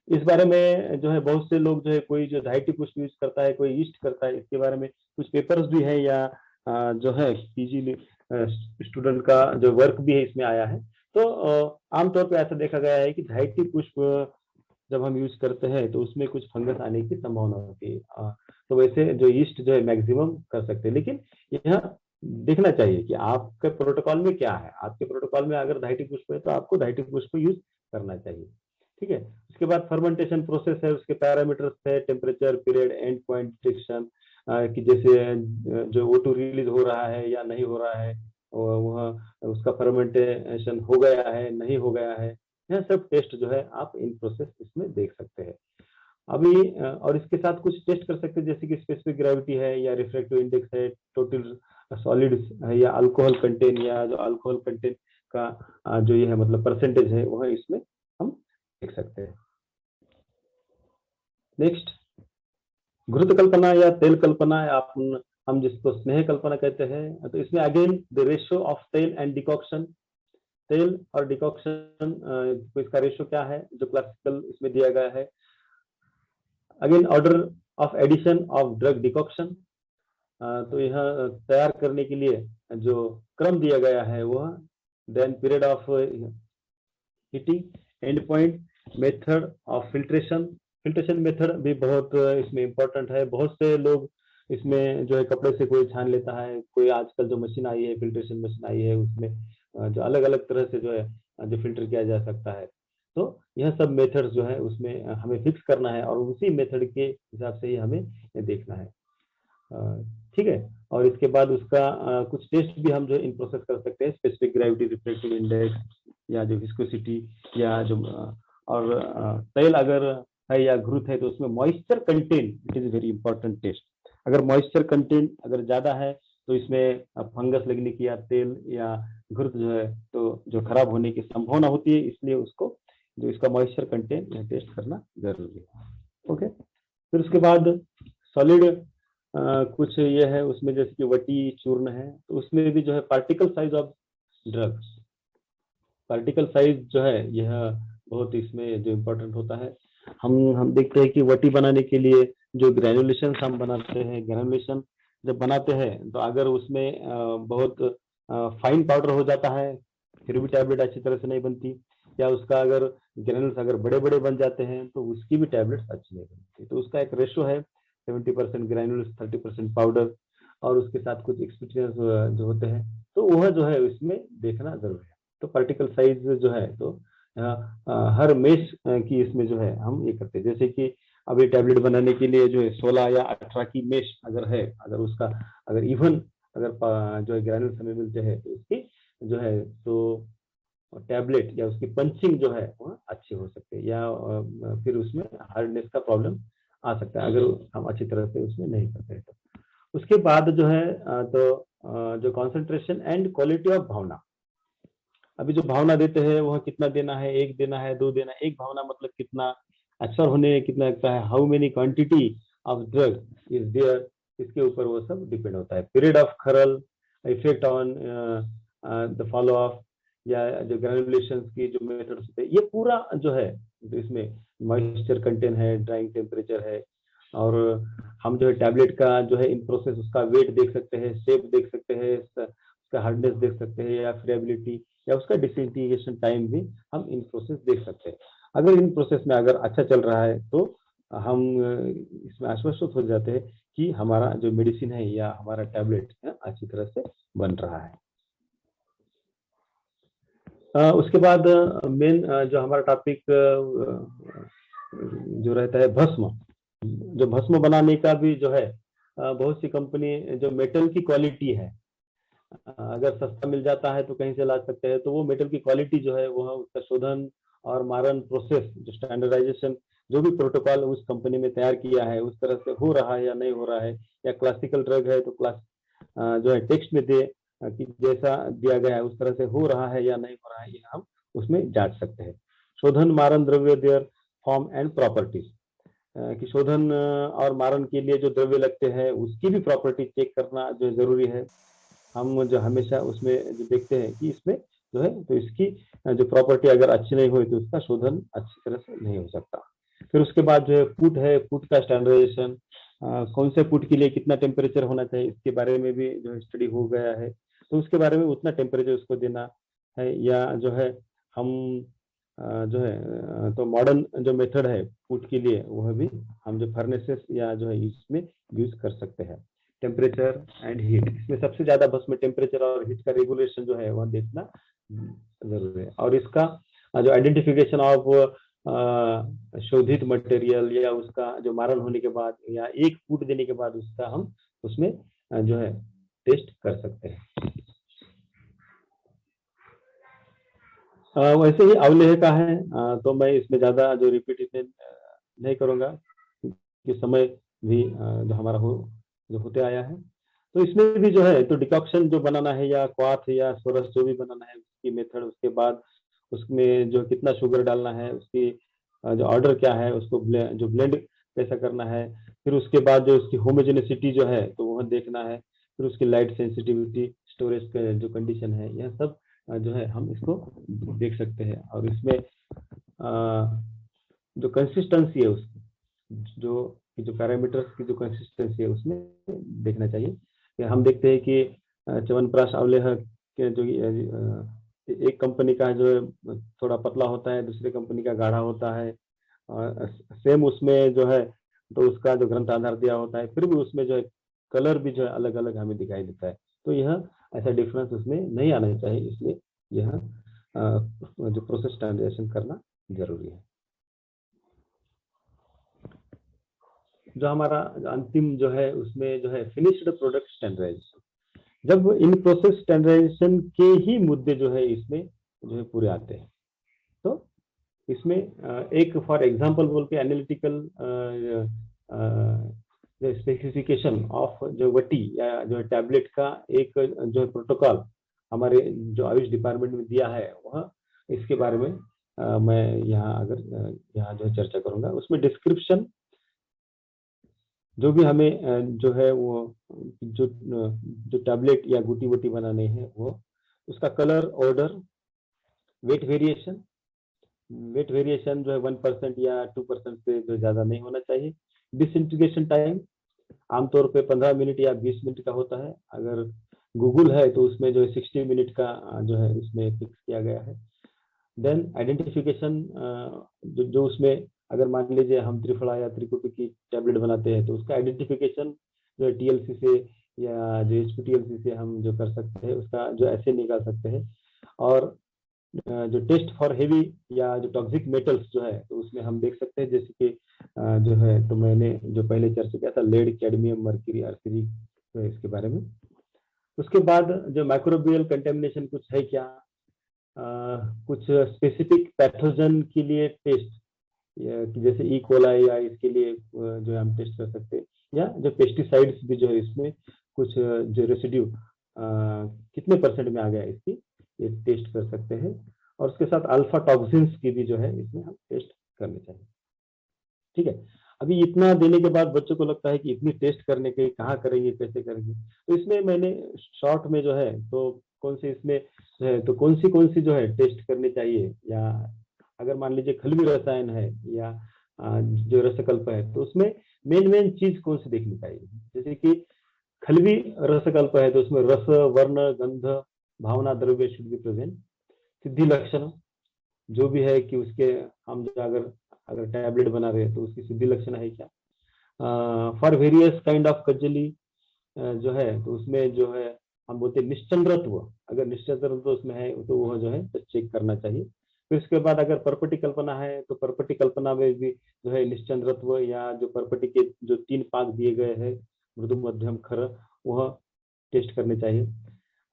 Speaker 1: इस बारे में जो है बहुत से लोग जो है कोई जो धायटी पुष्प यूज करता है, कोई ईस्ट करता है, इसके बारे में कुछ पेपर्स भी है या जो है पीजी स्टूडेंट का जो वर्क भी है इसमें आया है। तो आमतौर पे ऐसा देखा गया है कि धायटी पुष्प जब हम यूज करते हैं तो उसमें कुछ फंगस आने की संभावना होती है, तो वैसे जो ईस्ट जो है मैक्सिमम कर सकते हैं, लेकिन यह देखना चाहिए कि आपके प्रोटोकॉल में क्या है। आपके प्रोटोकॉल में अगर धायटी पुष्प है तो आपको धायटी पुष्प यूज करना चाहिए। ठीक है, उसके बाद फर्मेंटेशन प्रोसेस है, उसके पैरामीटर्स है, temperature, period, and point, detection, कि जैसे जो O2 रिलीज हो रहा है या नहीं हो रहा है, वह उसका फर्मेंटेशन हो गया है नहीं हो गया है, यह सब टेस्ट जो है आप इन प्रोसेस इसमें देख सकते हैं। अभी और इसके साथ कुछ टेस्ट कर सकते हैं जैसे कि स्पेसिफिक ग्रेविटी है या रिफ्रैक्टिव इंडेक्स है, टोटल सॉलिड्स है या अल्कोहल कंटेंट, या जो अल्कोहल कंटेंट का जो ये है मतलब परसेंटेज है वह इसमें हम देख सकते हैं। नेक्स्ट, घृत कल्पना या तेल कल्पना, आप हम जिसको स्नेह कल्पना कहते हैं, तो इसमें अगेन द रेशियो ऑफ तेल एंड डिकॉक्शन, तेल और डिकॉक्शन तो इसका रेशियो क्या है जो क्लासिकल इसमें दिया गया है। Again order of addition of drug decoction, तो यह तैयार करने के लिए जो क्रम दिया गया है वह, then period of heating, end point, method of filtration, filtration method भी बहुत इसमें इंपॉर्टेंट है। बहुत से लोग इसमें जो है कपड़े से कोई छान लेता है, कोई आजकल जो मशीन आई है, फिल्ट्रेशन मशीन आई है, उसमें जो अलग अलग तरह से जो है जो फिल्टर किया जा सकता है, तो यह सब मेथड्स जो है उसमें हमें फिक्स करना है और उसी मेथड के हिसाब से ही हमें देखना है। ठीक है, और इसके बाद उसका कुछ टेस्ट भी हम जो इन प्रोसेस कर सकते हैं, स्पेसिफिक ग्रेविटी, रिफ्रैक्टिव इंडेक्स या जो विस्कोसिटी या जो और तेल अगर है या घृत है तो उसमें moisture content, it is very important test. अगर मॉइस्चर कंटेंट अगर ज्यादा है तो इसमें फंगस लगने की या तेल या घृत जो है तो जो खराब होने की संभावना होती है, इसलिए उसको जो इसका मॉइस्चर कंटेंट टेस्ट करना जरूरी है। ओके, फिर उसके बाद सॉलिड कुछ ये है उसमें जैसे कि वटी चूर्ण है, तो उसमें भी जो है particle size of drugs, particle size जो है यह बहुत इसमें जो इम्पोर्टेंट होता है। हम देखते हैं कि वटी बनाने के लिए जो ग्रेनुलेशन हम बनाते हैं, ग्रेनुलेशन जब बनाते हैं तो अगर उसमें बहुत फाइन पाउडर हो जाता है फिर भी टैबलेट अच्छी तरह से नहीं बनती, या उसका अगर ग्रेनुल्स अगर बड़े बड़े बन जाते हैं तो उसकी भी टैबलेट्स अच्छी नहीं बनती। तो उसका एक रेशो है 70% ग्रेनुल्स 30% पाउडर, और उसके साथ कुछ एक्सपीरियंस जो होते हैं, तो वह जो है इसमें देखना जरूरी है। तो पार्टिकल साइज जो है तो हर मेश की इसमें जो है हम ये करते हैं, जैसे कि अभी टैबलेट बनाने के लिए जो है 16 या 18 की मेश अगर है, अगर उसका अगर इवन अगर जो है ग्रैनुल्स हमें मिलते हैं तो उसकी जो है तो टैबलेट या उसकी पंचिंग जो है वह अच्छी हो सकती है, या फिर उसमें हार्डनेस का प्रॉब्लम आ सकता है अगर हम अच्छी तरह से उसमें नहीं करते हैं। तो उसके बाद जो है जो कॉन्सेंट्रेशन एंड क्वालिटी ऑफ भावना, अभी जो भावना देते हैं वह कितना देना है, एक देना है, दो देना है, एक भावना मतलब कितना अक्सर होने में कितना लगता है, how many quantity of drug is there, इसके ऊपर वो सब डिपेंड होता है। पीरियड ऑफ खरल, effect on the follow of, या जो ग्रेनुलेशन की जो मेथड्स होते हैं, ये पूरा जो है तो इसमें मॉइस्चर कंटेंट है, ड्राइंग टेम्परेचर है, और हम जो है टैबलेट का जो है इन प्रोसेस उसका वेट देख सकते हैं, शेप देख सकते हैं, उसका हार्डनेस देख सकते हैं, या फ्लेबिलिटी, या उसका डिसइंटीग्रेशन टाइम भी हम इन प्रोसेस देख सकते हैं। अगर इन प्रोसेस में अगर अच्छा चल रहा है तो हम इसमें आश्वस्त हो जाते हैं कि हमारा जो मेडिसिन है या हमारा टैबलेट अच्छी तरह से बन रहा है। उसके बाद मेन जो हमारा टॉपिक जो रहता है भस्म, जो भस्म बनाने का भी जो है बहुत सी कंपनी जो मेटल की क्वालिटी है, अगर सस्ता मिल जाता है तो कहीं से ला सकते हैं, तो वो मेटल की क्वालिटी जो है वह उसका शोधन और मारन प्रोसेस, जो स्टैंडर्डाइजेशन, जो भी प्रोटोकॉल उस कंपनी में तैयार किया है उस तरह से हो रहा है या नहीं हो रहा है, या क्लासिकल ड्रग है तो क्लास जो है टेक्स्ट में दे कि जैसा दिया गया है उस तरह से हो रहा है या नहीं हो रहा है, ये हम उसमें जांच सकते हैं। शोधन मारन द्रव्य देयर फॉर्म एंड प्रॉपर्टीज, कि शोधन और मारन के लिए जो द्रव्य लगते हैं उसकी भी प्रॉपर्टी चेक करना जो जरूरी है। हम जो हमेशा उसमें जो देखते हैं कि इसमें जो है तो इसकी जो प्रॉपर्टी अगर अच्छी नहीं हुई तो उसका शोधन अच्छी तरह से नहीं हो सकता। फिर उसके बाद जो है पुट का स्टैंडर्डाइजेशन, कौन से पुट के लिए कितना टेम्परेचर होना चाहिए इसके बारे में भी जो स्टडी हो गया है, तो उसके बारे में उतना टेम्परेचर उसको देना है, या जो है हम जो है तो मॉडर्न जो मेथड है पुट के लिए वह भी हम जो फर्नेसेस या जो है इसमें यूज कर सकते हैं। टेम्परेचर एंड हीट, इसमें सबसे ज्यादा बस में टेम्परेचर और हीट का रेगुलेशन जो है वह देखना जरूरी है। और इसका जो आइडेंटिफिकेशन ऑफ शोधित मटेरियल, या उसका जो मारन होने के बाद या एक फूट देने के बाद उसका हम उसमें जो है टेस्ट कर सकते हैं। वैसे ही अवलेह का है, तो मैं इसमें ज्यादा जो रिपीटेशन नहीं करूंगा कि समय भी जो हमारा जो होते आया है। तो इसमें भी जो है तो डिकॉक्शन जो बनाना है या क्वाथ या सोरस जो भी बनाना है उसकी मेथड, उसके बाद उसमें जो कितना शुगर डालना है, उसकी जो ऑर्डर क्या है, उसको जो ब्लेंड कैसा करना है, फिर उसके बाद जो उसकी होमोजेनिसिटी जो है तो वह देखना है, फिर उसकी लाइट सेंसिटिविटी, स्टोरेज का जो कंडीशन है, यह सब जो है हम इसको देख सकते हैं। और इसमें जो कंसिस्टेंसी है उसकी जो पैरामीटर्स की जो कंसिस्टेंसी है उसमें देखना चाहिए। कि हम देखते हैं कि च्यवनप्राश अवलेह के जो एक कंपनी का जो है थोड़ा पतला होता है, दूसरी कंपनी का गाढ़ा होता है, और सेम उसमें जो है तो उसका जो ग्रंथ आधार दिया होता है, फिर भी उसमें जो है कलर भी जो है अलग अलग हमें दिखाई देता है। तो यह ऐसा डिफरेंस उसमें नहीं आना चाहिए, इसलिए यह जो प्रोसेस स्टैंडर्डाइजेशन करना जरूरी है। जो हमारा अंतिम जो है उसमें जो है फिनिश्ड प्रोडक्ट स्टैंडर्डाइजेशन, जब इन प्रोसेस स्टैंडर्डाइजेशन के ही मुद्दे जो है इसमें जो है पूरे आते हैं। तो इसमें एक फॉर एग्जांपल बोल के एनालिटिकल स्पेसिफिकेशन ऑफ जो वटी या जो टैबलेट का एक जो है प्रोटोकॉल हमारे जो आयुष डिपार्टमेंट में दिया है, वह इसके बारे में मैं यहाँ यहाँ जो है चर्चा करूंगा। उसमें डिस्क्रिप्शन जो भी हमें जो है वो जो टैबलेट या गुटी वुटी बनाने हैं वो उसका कलर, ऑर्डर, वेट वेरिएशन जो है 1% या 2% से जो ज्यादा नहीं होना चाहिए। डिसइंटीग्रेशन टाइम आमतौर पे 15 मिनट या 20 मिनट का होता है, अगर गूगल है तो उसमें जो है 60 मिनट का जो है इसमें फिक्स किया गया है। देन आइडेंटिफिकेशन, जो उसमें अगर मान लीजिए हम त्रिफला या त्रिकुटी की टैबलेट बनाते हैं तो उसका आइडेंटिफिकेशन जो है टीएलसी से या जो एचपीटीएलसी से हम जो कर सकते हैं उसका जो ऐसे निकाल सकते हैं। और जो टेस्ट फॉर हेवी या जो टॉक्सिक मेटल्स जो है तो उसमें हम देख सकते हैं, जैसे कि जो है तो मैंने जो पहले चर्चा किया था लेड, कैडमियम, मर्क्यूरी, आर्सेनिक, तो इसके बारे में। उसके बाद जो माइक्रोबियल कंटेमिनेशन कुछ है क्या, कुछ स्पेसिफिक पैथोजन के लिए टेस्ट, जैसे ई कोलाई या इसके लिए जो है हम टेस्ट कर सकते हैं, या जो पेस्टिसाइड्स भी जो है इसमें कुछ जो रेसिड्यू कितने परसेंट में आ गया इसकी, ये टेस्ट कर सकते हैं। और उसके साथ अल्फा टॉक्सिन्स की भी जो है इसमें हम टेस्ट करने चाहिए। ठीक है, अभी इतना देने के बाद बच्चों को लगता है कि इतनी टेस्ट करने के कहाँ करेंगे, कैसे करेंगे, तो इसमें मैंने शॉर्ट में जो है तो कौन सी इसमें है तो कौन सी जो है टेस्ट करनी चाहिए, या अगर मान लीजिए खलवी रसायन है या जो रसकल्प है तो उसमें मेन चीज कौन सी देखनी चाहिए। जैसे कि खलवी रसकल्प है तो उसमें रस, वर्ण, गंध, भावना, द्रव्य शुड बी प्रेजेंट। सिद्धि लक्षण जो भी है कि उसके हम जो अगर टैबलेट बना रहे हैं तो उसकी सिद्धि लक्षण है क्या। फॉर वेरियस काइंड ऑफ कज्जली जो है तो उसमें जो है हम बोलते हैं निश्चंद्रत्व, अगर निश्चंद्रत्व उसमें है तो वह जो है तो चेक करना चाहिए। फिर उसके बाद अगर परपटी कल्पना है तो परपटी कल्पना में भी जो है निश्चंद्रत्व या जो परपटी के जो 3 पाक दिए गए हैं मृदु, मध्यम, खर, वह टेस्ट करने चाहिए।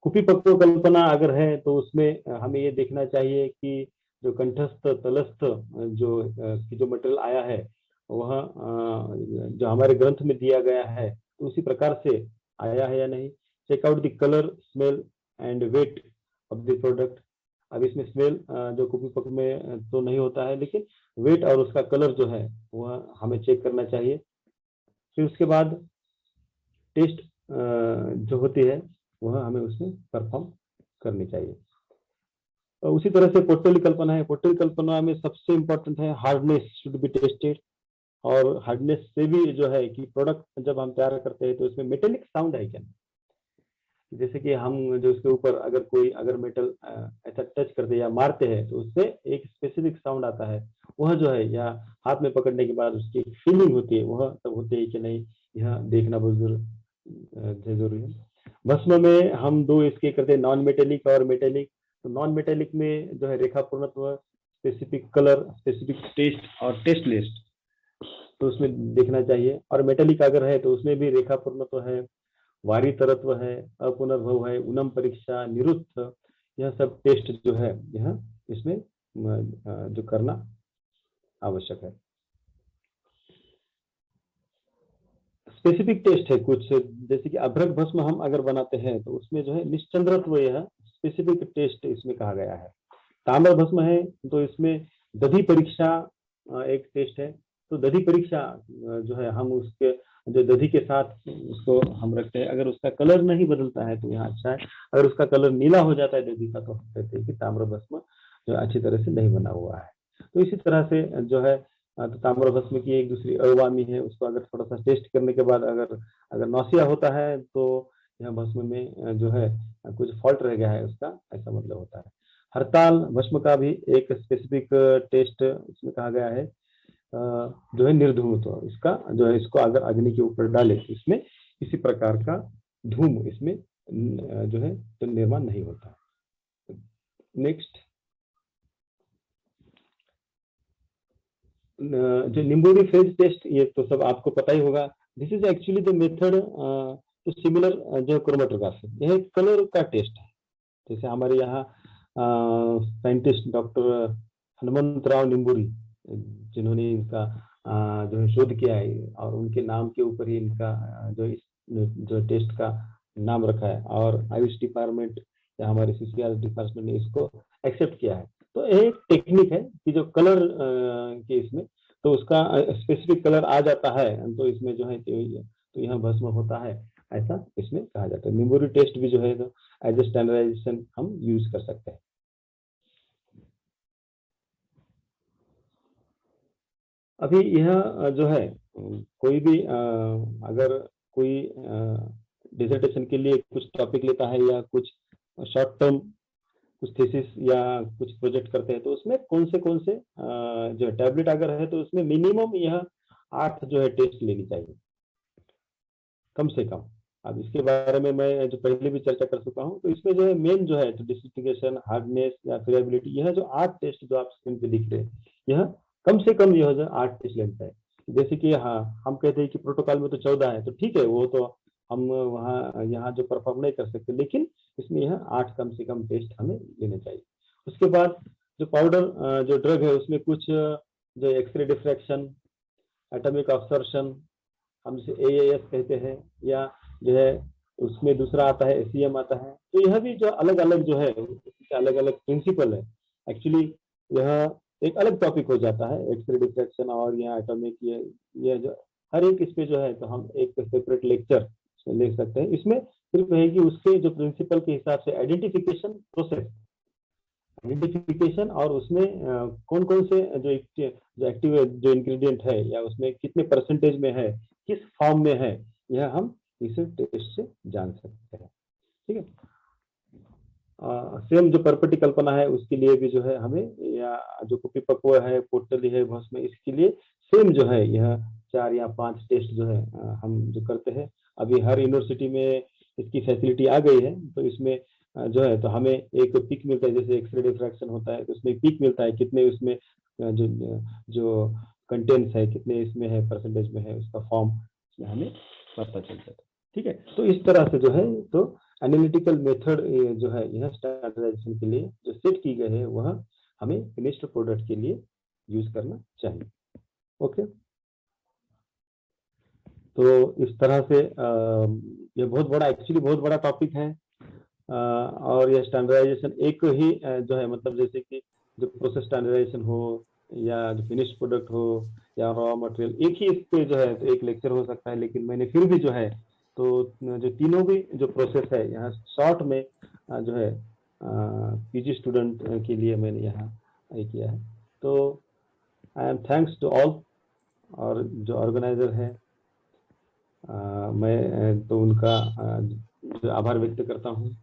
Speaker 1: कुपी पक्व कल्पना अगर है तो उसमें हमें ये देखना चाहिए कि जो कंठस्थ, तलस्थ जो मटेरियल आया है वह जो हमारे ग्रंथ में दिया गया है तो उसी प्रकार से आया है या नहीं। Check out the colour, smell and weight of the product. अब इसमें स्मेल जो कुपी पक्व में तो नहीं होता है, लेकिन वेट और उसका कलर जो है वह हमें चेक करना चाहिए। फिर उसके बाद टेस्ट जो होती है वह हमें उसमें परफॉर्म करनी चाहिए। और उसी तरह से पोर्टली कल्पना है, पोर्टली कल्पना में सबसे इंपॉर्टेंट है हार्डनेस शुड बी टेस्टेड। और हार्डनेस से भी जो है कि प्रोडक्ट जब हम तैयार करते हैं तो उसमें मेटेलिक साउंड है क्या, जैसे कि हम जो उसके ऊपर अगर मेटल ऐसा टच करते हैं या मारते हैं तो उससे एक स्पेसिफिक साउंड आता है, वह जो है या हाथ में पकड़ने के बाद उसकी फीलिंग होती है, वह तब होती है कि नहीं, यह देखना बहुत जरूरी है। भस्म में हम दो इसके करते हैं, नॉन मेटेलिक और मेटेलिक। तो नॉन मेटेलिक में जो है रेखा पूर्णत्व, स्पेसिफिक कलर, स्पेसिफिक टेस्ट और टेस्ट लिस्ट तो उसमें देखना चाहिए। और मेटेलिक अगर है तो उसमें भी रेखा पूर्णत्व है, वारी तरत्व है, अपुनर्भव है, उनम परीक्षा, निरुत्थ, यह सब टेस्ट जो है यह इसमें जो करना आवश्यक है। स्पेसिफिक टेस्ट है कुछ, जैसे कि अभ्रक भस्म हम अगर बनाते हैं तो उसमें जो है निश्चंद्रत्व, यह स्पेसिफिक टेस्ट इसमें कहा गया है। ताम्र भस्म है तो इसमें दधि परीक्षा एक टेस्ट है। तो दधि परीक्षा जो है हम उसके जो दधि के साथ उसको हम रखते हैं, अगर उसका कलर नहीं बदलता है तो यहाँ अच्छा है, अगर उसका कलर नीला हो जाता है दधि का तो हम कहते हैं कि ताम्र भस्म जो अच्छी तरह से नहीं बना हुआ है। तो इसी तरह से जो है तो ताम्र भस्म की एक दूसरी अवामी है, उसको अगर थोड़ा सा टेस्ट करने के बाद अगर नौसिया होता है तो यह भस्म में जो है कुछ फॉल्ट रह गया है उसका, ऐसा मतलब होता है। हड़ताल भस्म का भी एक स्पेसिफिक टेस्ट इसमें कहा गया है, जो है निर्धूम, तो इसका जो है इसको अगर अग्नि के ऊपर डाले तो इसमें किसी प्रकार का धूम इसमें जो है तो निर्माण नहीं होता। नेक्स्ट, जो निम्बोडी फेज टेस्ट, ये तो सब आपको पता ही होगा। This is actually the method to similar जो क्रोमेटोग्राफी, यह कलर का टेस्ट है। जैसे हमारे यहाँ साइंटिस्ट डॉक्टर हनुमंतराव निम्बूरी जिन्होंने इनका जो है शोध किया है और उनके नाम के ऊपर ही इनका जो टेस्ट का नाम रखा है, और आयुष डिपार्टमेंट या हमारे सीसीआर डिपार्टमेंट ने इसको एक्सेप्ट किया है। तो एक टेक्निक है कि जो कलर के इसमें तो उसका स्पेसिफिक कलर आ जाता है तो इसमें जो है तो यह भस्म होता है, ऐसा इसमें कहा जाता है। मेमोरी टेस्ट भी जो है तो एज ए स्टैंडर्डाइजेशन हम यूज कर सकते हैं। अभी यह जो है कोई भी अगर कोई डिसर्टेशन के लिए कुछ टॉपिक लेता है या कुछ शॉर्ट टर्म कुछ थीसिस या कुछ प्रोजेक्ट करते हैं तो उसमें कौन से जो टैबलेट अगर है तो उसमें मिनिमम यह 8 जो है टेस्ट लेनी चाहिए कम से कम। अब इसके बारे में मैं जो पहले भी चर्चा कर चुका हूँ, तो इसमें जो है मेन जो है तो डिस्टिफिकेशन, हार्डनेस या फिरेबिलिटी, यह जो 8 टेस्ट जो आप स्क्रीन पे दिख रहे हैं, यह कम से कम यह जो 8 टेस्ट लेता है। जैसे कि हाँ, हम कहते हैं कि प्रोटोकॉल में तो 14 है, तो ठीक है, वो तो हम वहाँ यहाँ जो परफॉर्म नहीं कर सकते, लेकिन इसमें यह 8 कम से कम टेस्ट हमें लेने चाहिए। उसके बाद जो पाउडर जो ड्रग है उसमें कुछ जो एक्सरे डिफ्रैक्शन, एटॉमिक अपसर्शन, हम इसे AAS कहते हैं, या जो है उसमें दूसरा आता है ACM आता है। तो यह भी जो अलग अलग जो है उसके अलग अलग प्रिंसिपल है। एक्चुअली यह एक अलग टॉपिक हो जाता है, एक्सरे डिफ्रैक्शन और यहाँ एटॉमिक, ये जो हर एक इस पे जो है तो हम एक सेपरेट लेक्चर ले सकते हैं। इसमें सिर्फ है कि उसके जो प्रिंसिपल के हिसाब से आइडेंटिफिकेशन प्रोसेस, आइडेंटिफिकेशन और उसमें कौन कौन से जो एक्टिव जो इंग्रेडिएंट है या उसमें कितने परसेंटेज में है, किस फॉर्म में है, यह हम इसे टेस्ट से जान सकते हैं। ठीक है। सेम जो परपटी कल्पना है उसके लिए भी जो है हमें, या जो परिपक्व है, पोटली है, भस्म, इसके लिए सेम जो है यह 4 या 5 टेस्ट जो है हम जो करते हैं। अभी हर यूनिवर्सिटी में इसकी फैसिलिटी आ गई है, तो इसमें जो है तो हमें एक पिक मिलता है, जैसे एक्सरे डिफ्रैक्शन होता है तो उसमें पिक मिलता है, कितने उसमें जो जो कंटेंट्स है, कितने इसमें है, परसेंटेज में है, उसका फॉर्म इसमें हमें पता चल जाता है। ठीक है। तो इस तरह से जो है तो एनालिटिकल मेथड जो है यह स्टैंडर्डाइजेशन के लिए जो सेट की गई है वह हमें फिनिश्ड प्रोडक्ट के लिए यूज करना चाहिए। ओके। तो इस तरह से ये बहुत बड़ा, एक्चुअली बहुत बड़ा टॉपिक है। और यह स्टैंडर्डाइजेशन एक ही जो है, मतलब जैसे कि जो प्रोसेस स्टैंडर्डाइजेशन हो या जो फिनिश्ड प्रोडक्ट हो या रॉ मटेरियल, एक ही इस पे जो है तो एक लेक्चर हो सकता है। लेकिन मैंने फिर भी जो है तो जो तीनों भी जो प्रोसेस है यहाँ शॉर्ट में जो है PG स्टूडेंट के लिए मैंने यहाँ ये किया है। तो I am thanks to all, और जो ऑर्गेनाइजर है मैं तो उनका जो आभार व्यक्त करता हूँ।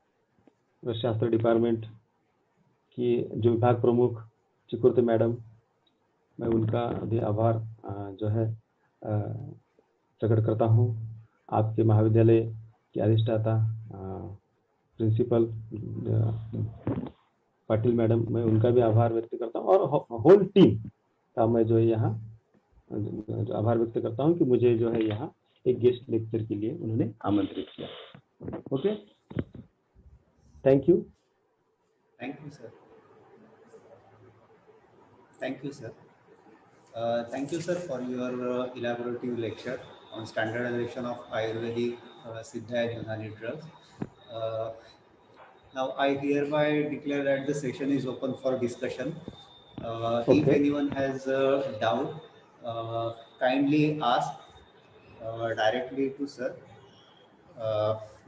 Speaker 1: रसशास्त्र डिपार्टमेंट की जो विभाग प्रमुख चिकुर्ते मैडम, मैं उनका भी आभार जो है प्रकट करता हूँ। आपके महाविद्यालय के अधिष्ठाता प्रिंसिपल पाटिल मैडम, मैं उनका भी आभार व्यक्त करता हूँ, और होल टीम का मैं जो है यहाँ आभार व्यक्त करता हूँ कि मुझे जो है यहाँ एक गेस्ट लेक्चर के लिए उन्होंने आमंत्रित किया। Okay, thank you.
Speaker 3: Thank you, sir. Thank you, sir. Thank you, sir, for your elaborative lecture on standardization of Ayurvedic, Siddha and Unani drugs. Now, I hereby declare that the session is open for discussion. If
Speaker 1: Okay.
Speaker 3: anyone has a doubt, kindly ask directly to sir.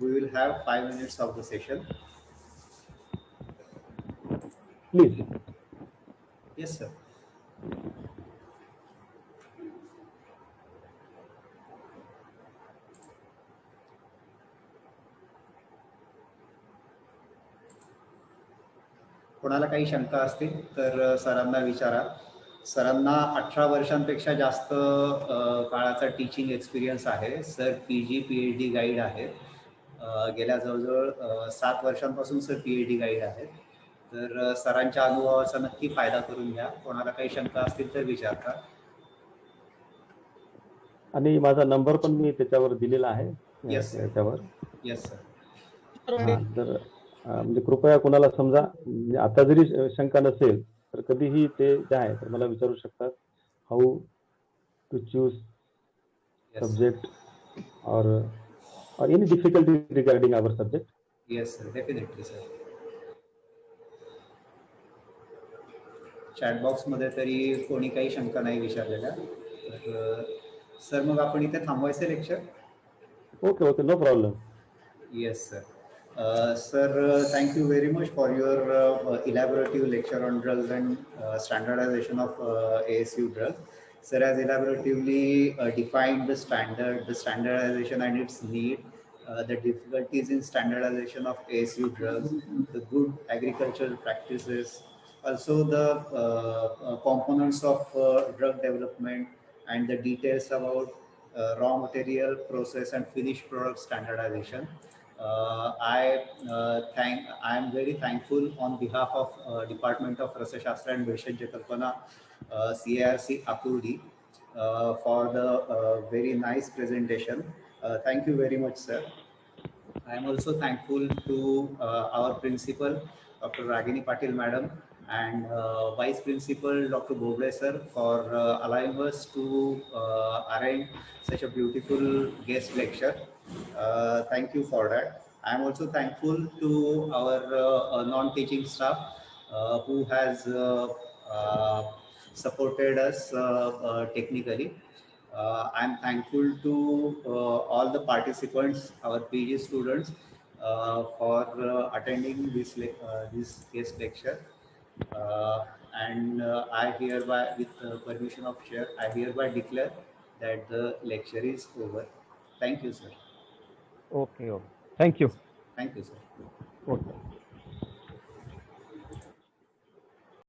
Speaker 3: We will have 5 minutes of the session.
Speaker 1: Please.
Speaker 3: Yes, sir. कोणाला काही शंका असतील तर सरांना विचारा. सरांना 18 वर्षांपेक्षा जास्त काळाचा टीचिंग एक्सपिरियन्स आहे. सर PG PhD गाईड आहेत. गेल्या जवळजवळ 7 वर्षांपासून सर PhD गाईड आहेत. तर सरांच्या अनुभवाचा नक्की फायदा करून घ्या. कोणाला काही शंका असतील तर विचारता.
Speaker 1: आणि माझा नंबर पण मी त्याच्यावर दिलेला आहे.
Speaker 3: Yes sir.
Speaker 1: त्यावर.
Speaker 3: Yes sir.
Speaker 1: तर म्हणजे कृपया कोणाला समजा आता जरी शंका नसेल तर कधीही ते जे आहे तर मला विचारू शकतात. How to choose subject or any difficulty regarding our subject.
Speaker 3: Yes sir, definitely sir. Chat बॉक्समध्ये तरी कोणी काही शंका नाही विचारलेल्या. तर सर मग आपण इथे थांबवायचं lecture.
Speaker 1: Okay okay, no problem.
Speaker 3: Yes, sir. Sir, thank you very much for your elaborative lecture on drugs and standardization of ASU drugs. Sir has elaboratively defined the standard, the standardization and its need, the difficulties in standardization of ASU drugs, the good agricultural practices, also the components of drug development, and the details about raw material, process, and finished product standardization. I am very thankful on behalf of Department of Rasashastra and Bheshaj Kalpana, CARC Akurdi, for the very nice presentation. Thank you very much, sir. I am also thankful to our principal, Dr. Ragini Patil madam, and vice principal, Dr. Boble sir, for allowing us to arrange such a beautiful guest lecture. Thank you for that. I am also thankful to our non-teaching staff who has supported us technically. I'm thankful to all the participants, our PG students, for attending this guest lecture. And I hereby, with permission of chair, I hereby declare that the lecture is over. Thank you, sir.
Speaker 1: Okay, okay. Thank you.
Speaker 3: Thank you, sir.
Speaker 1: Okay.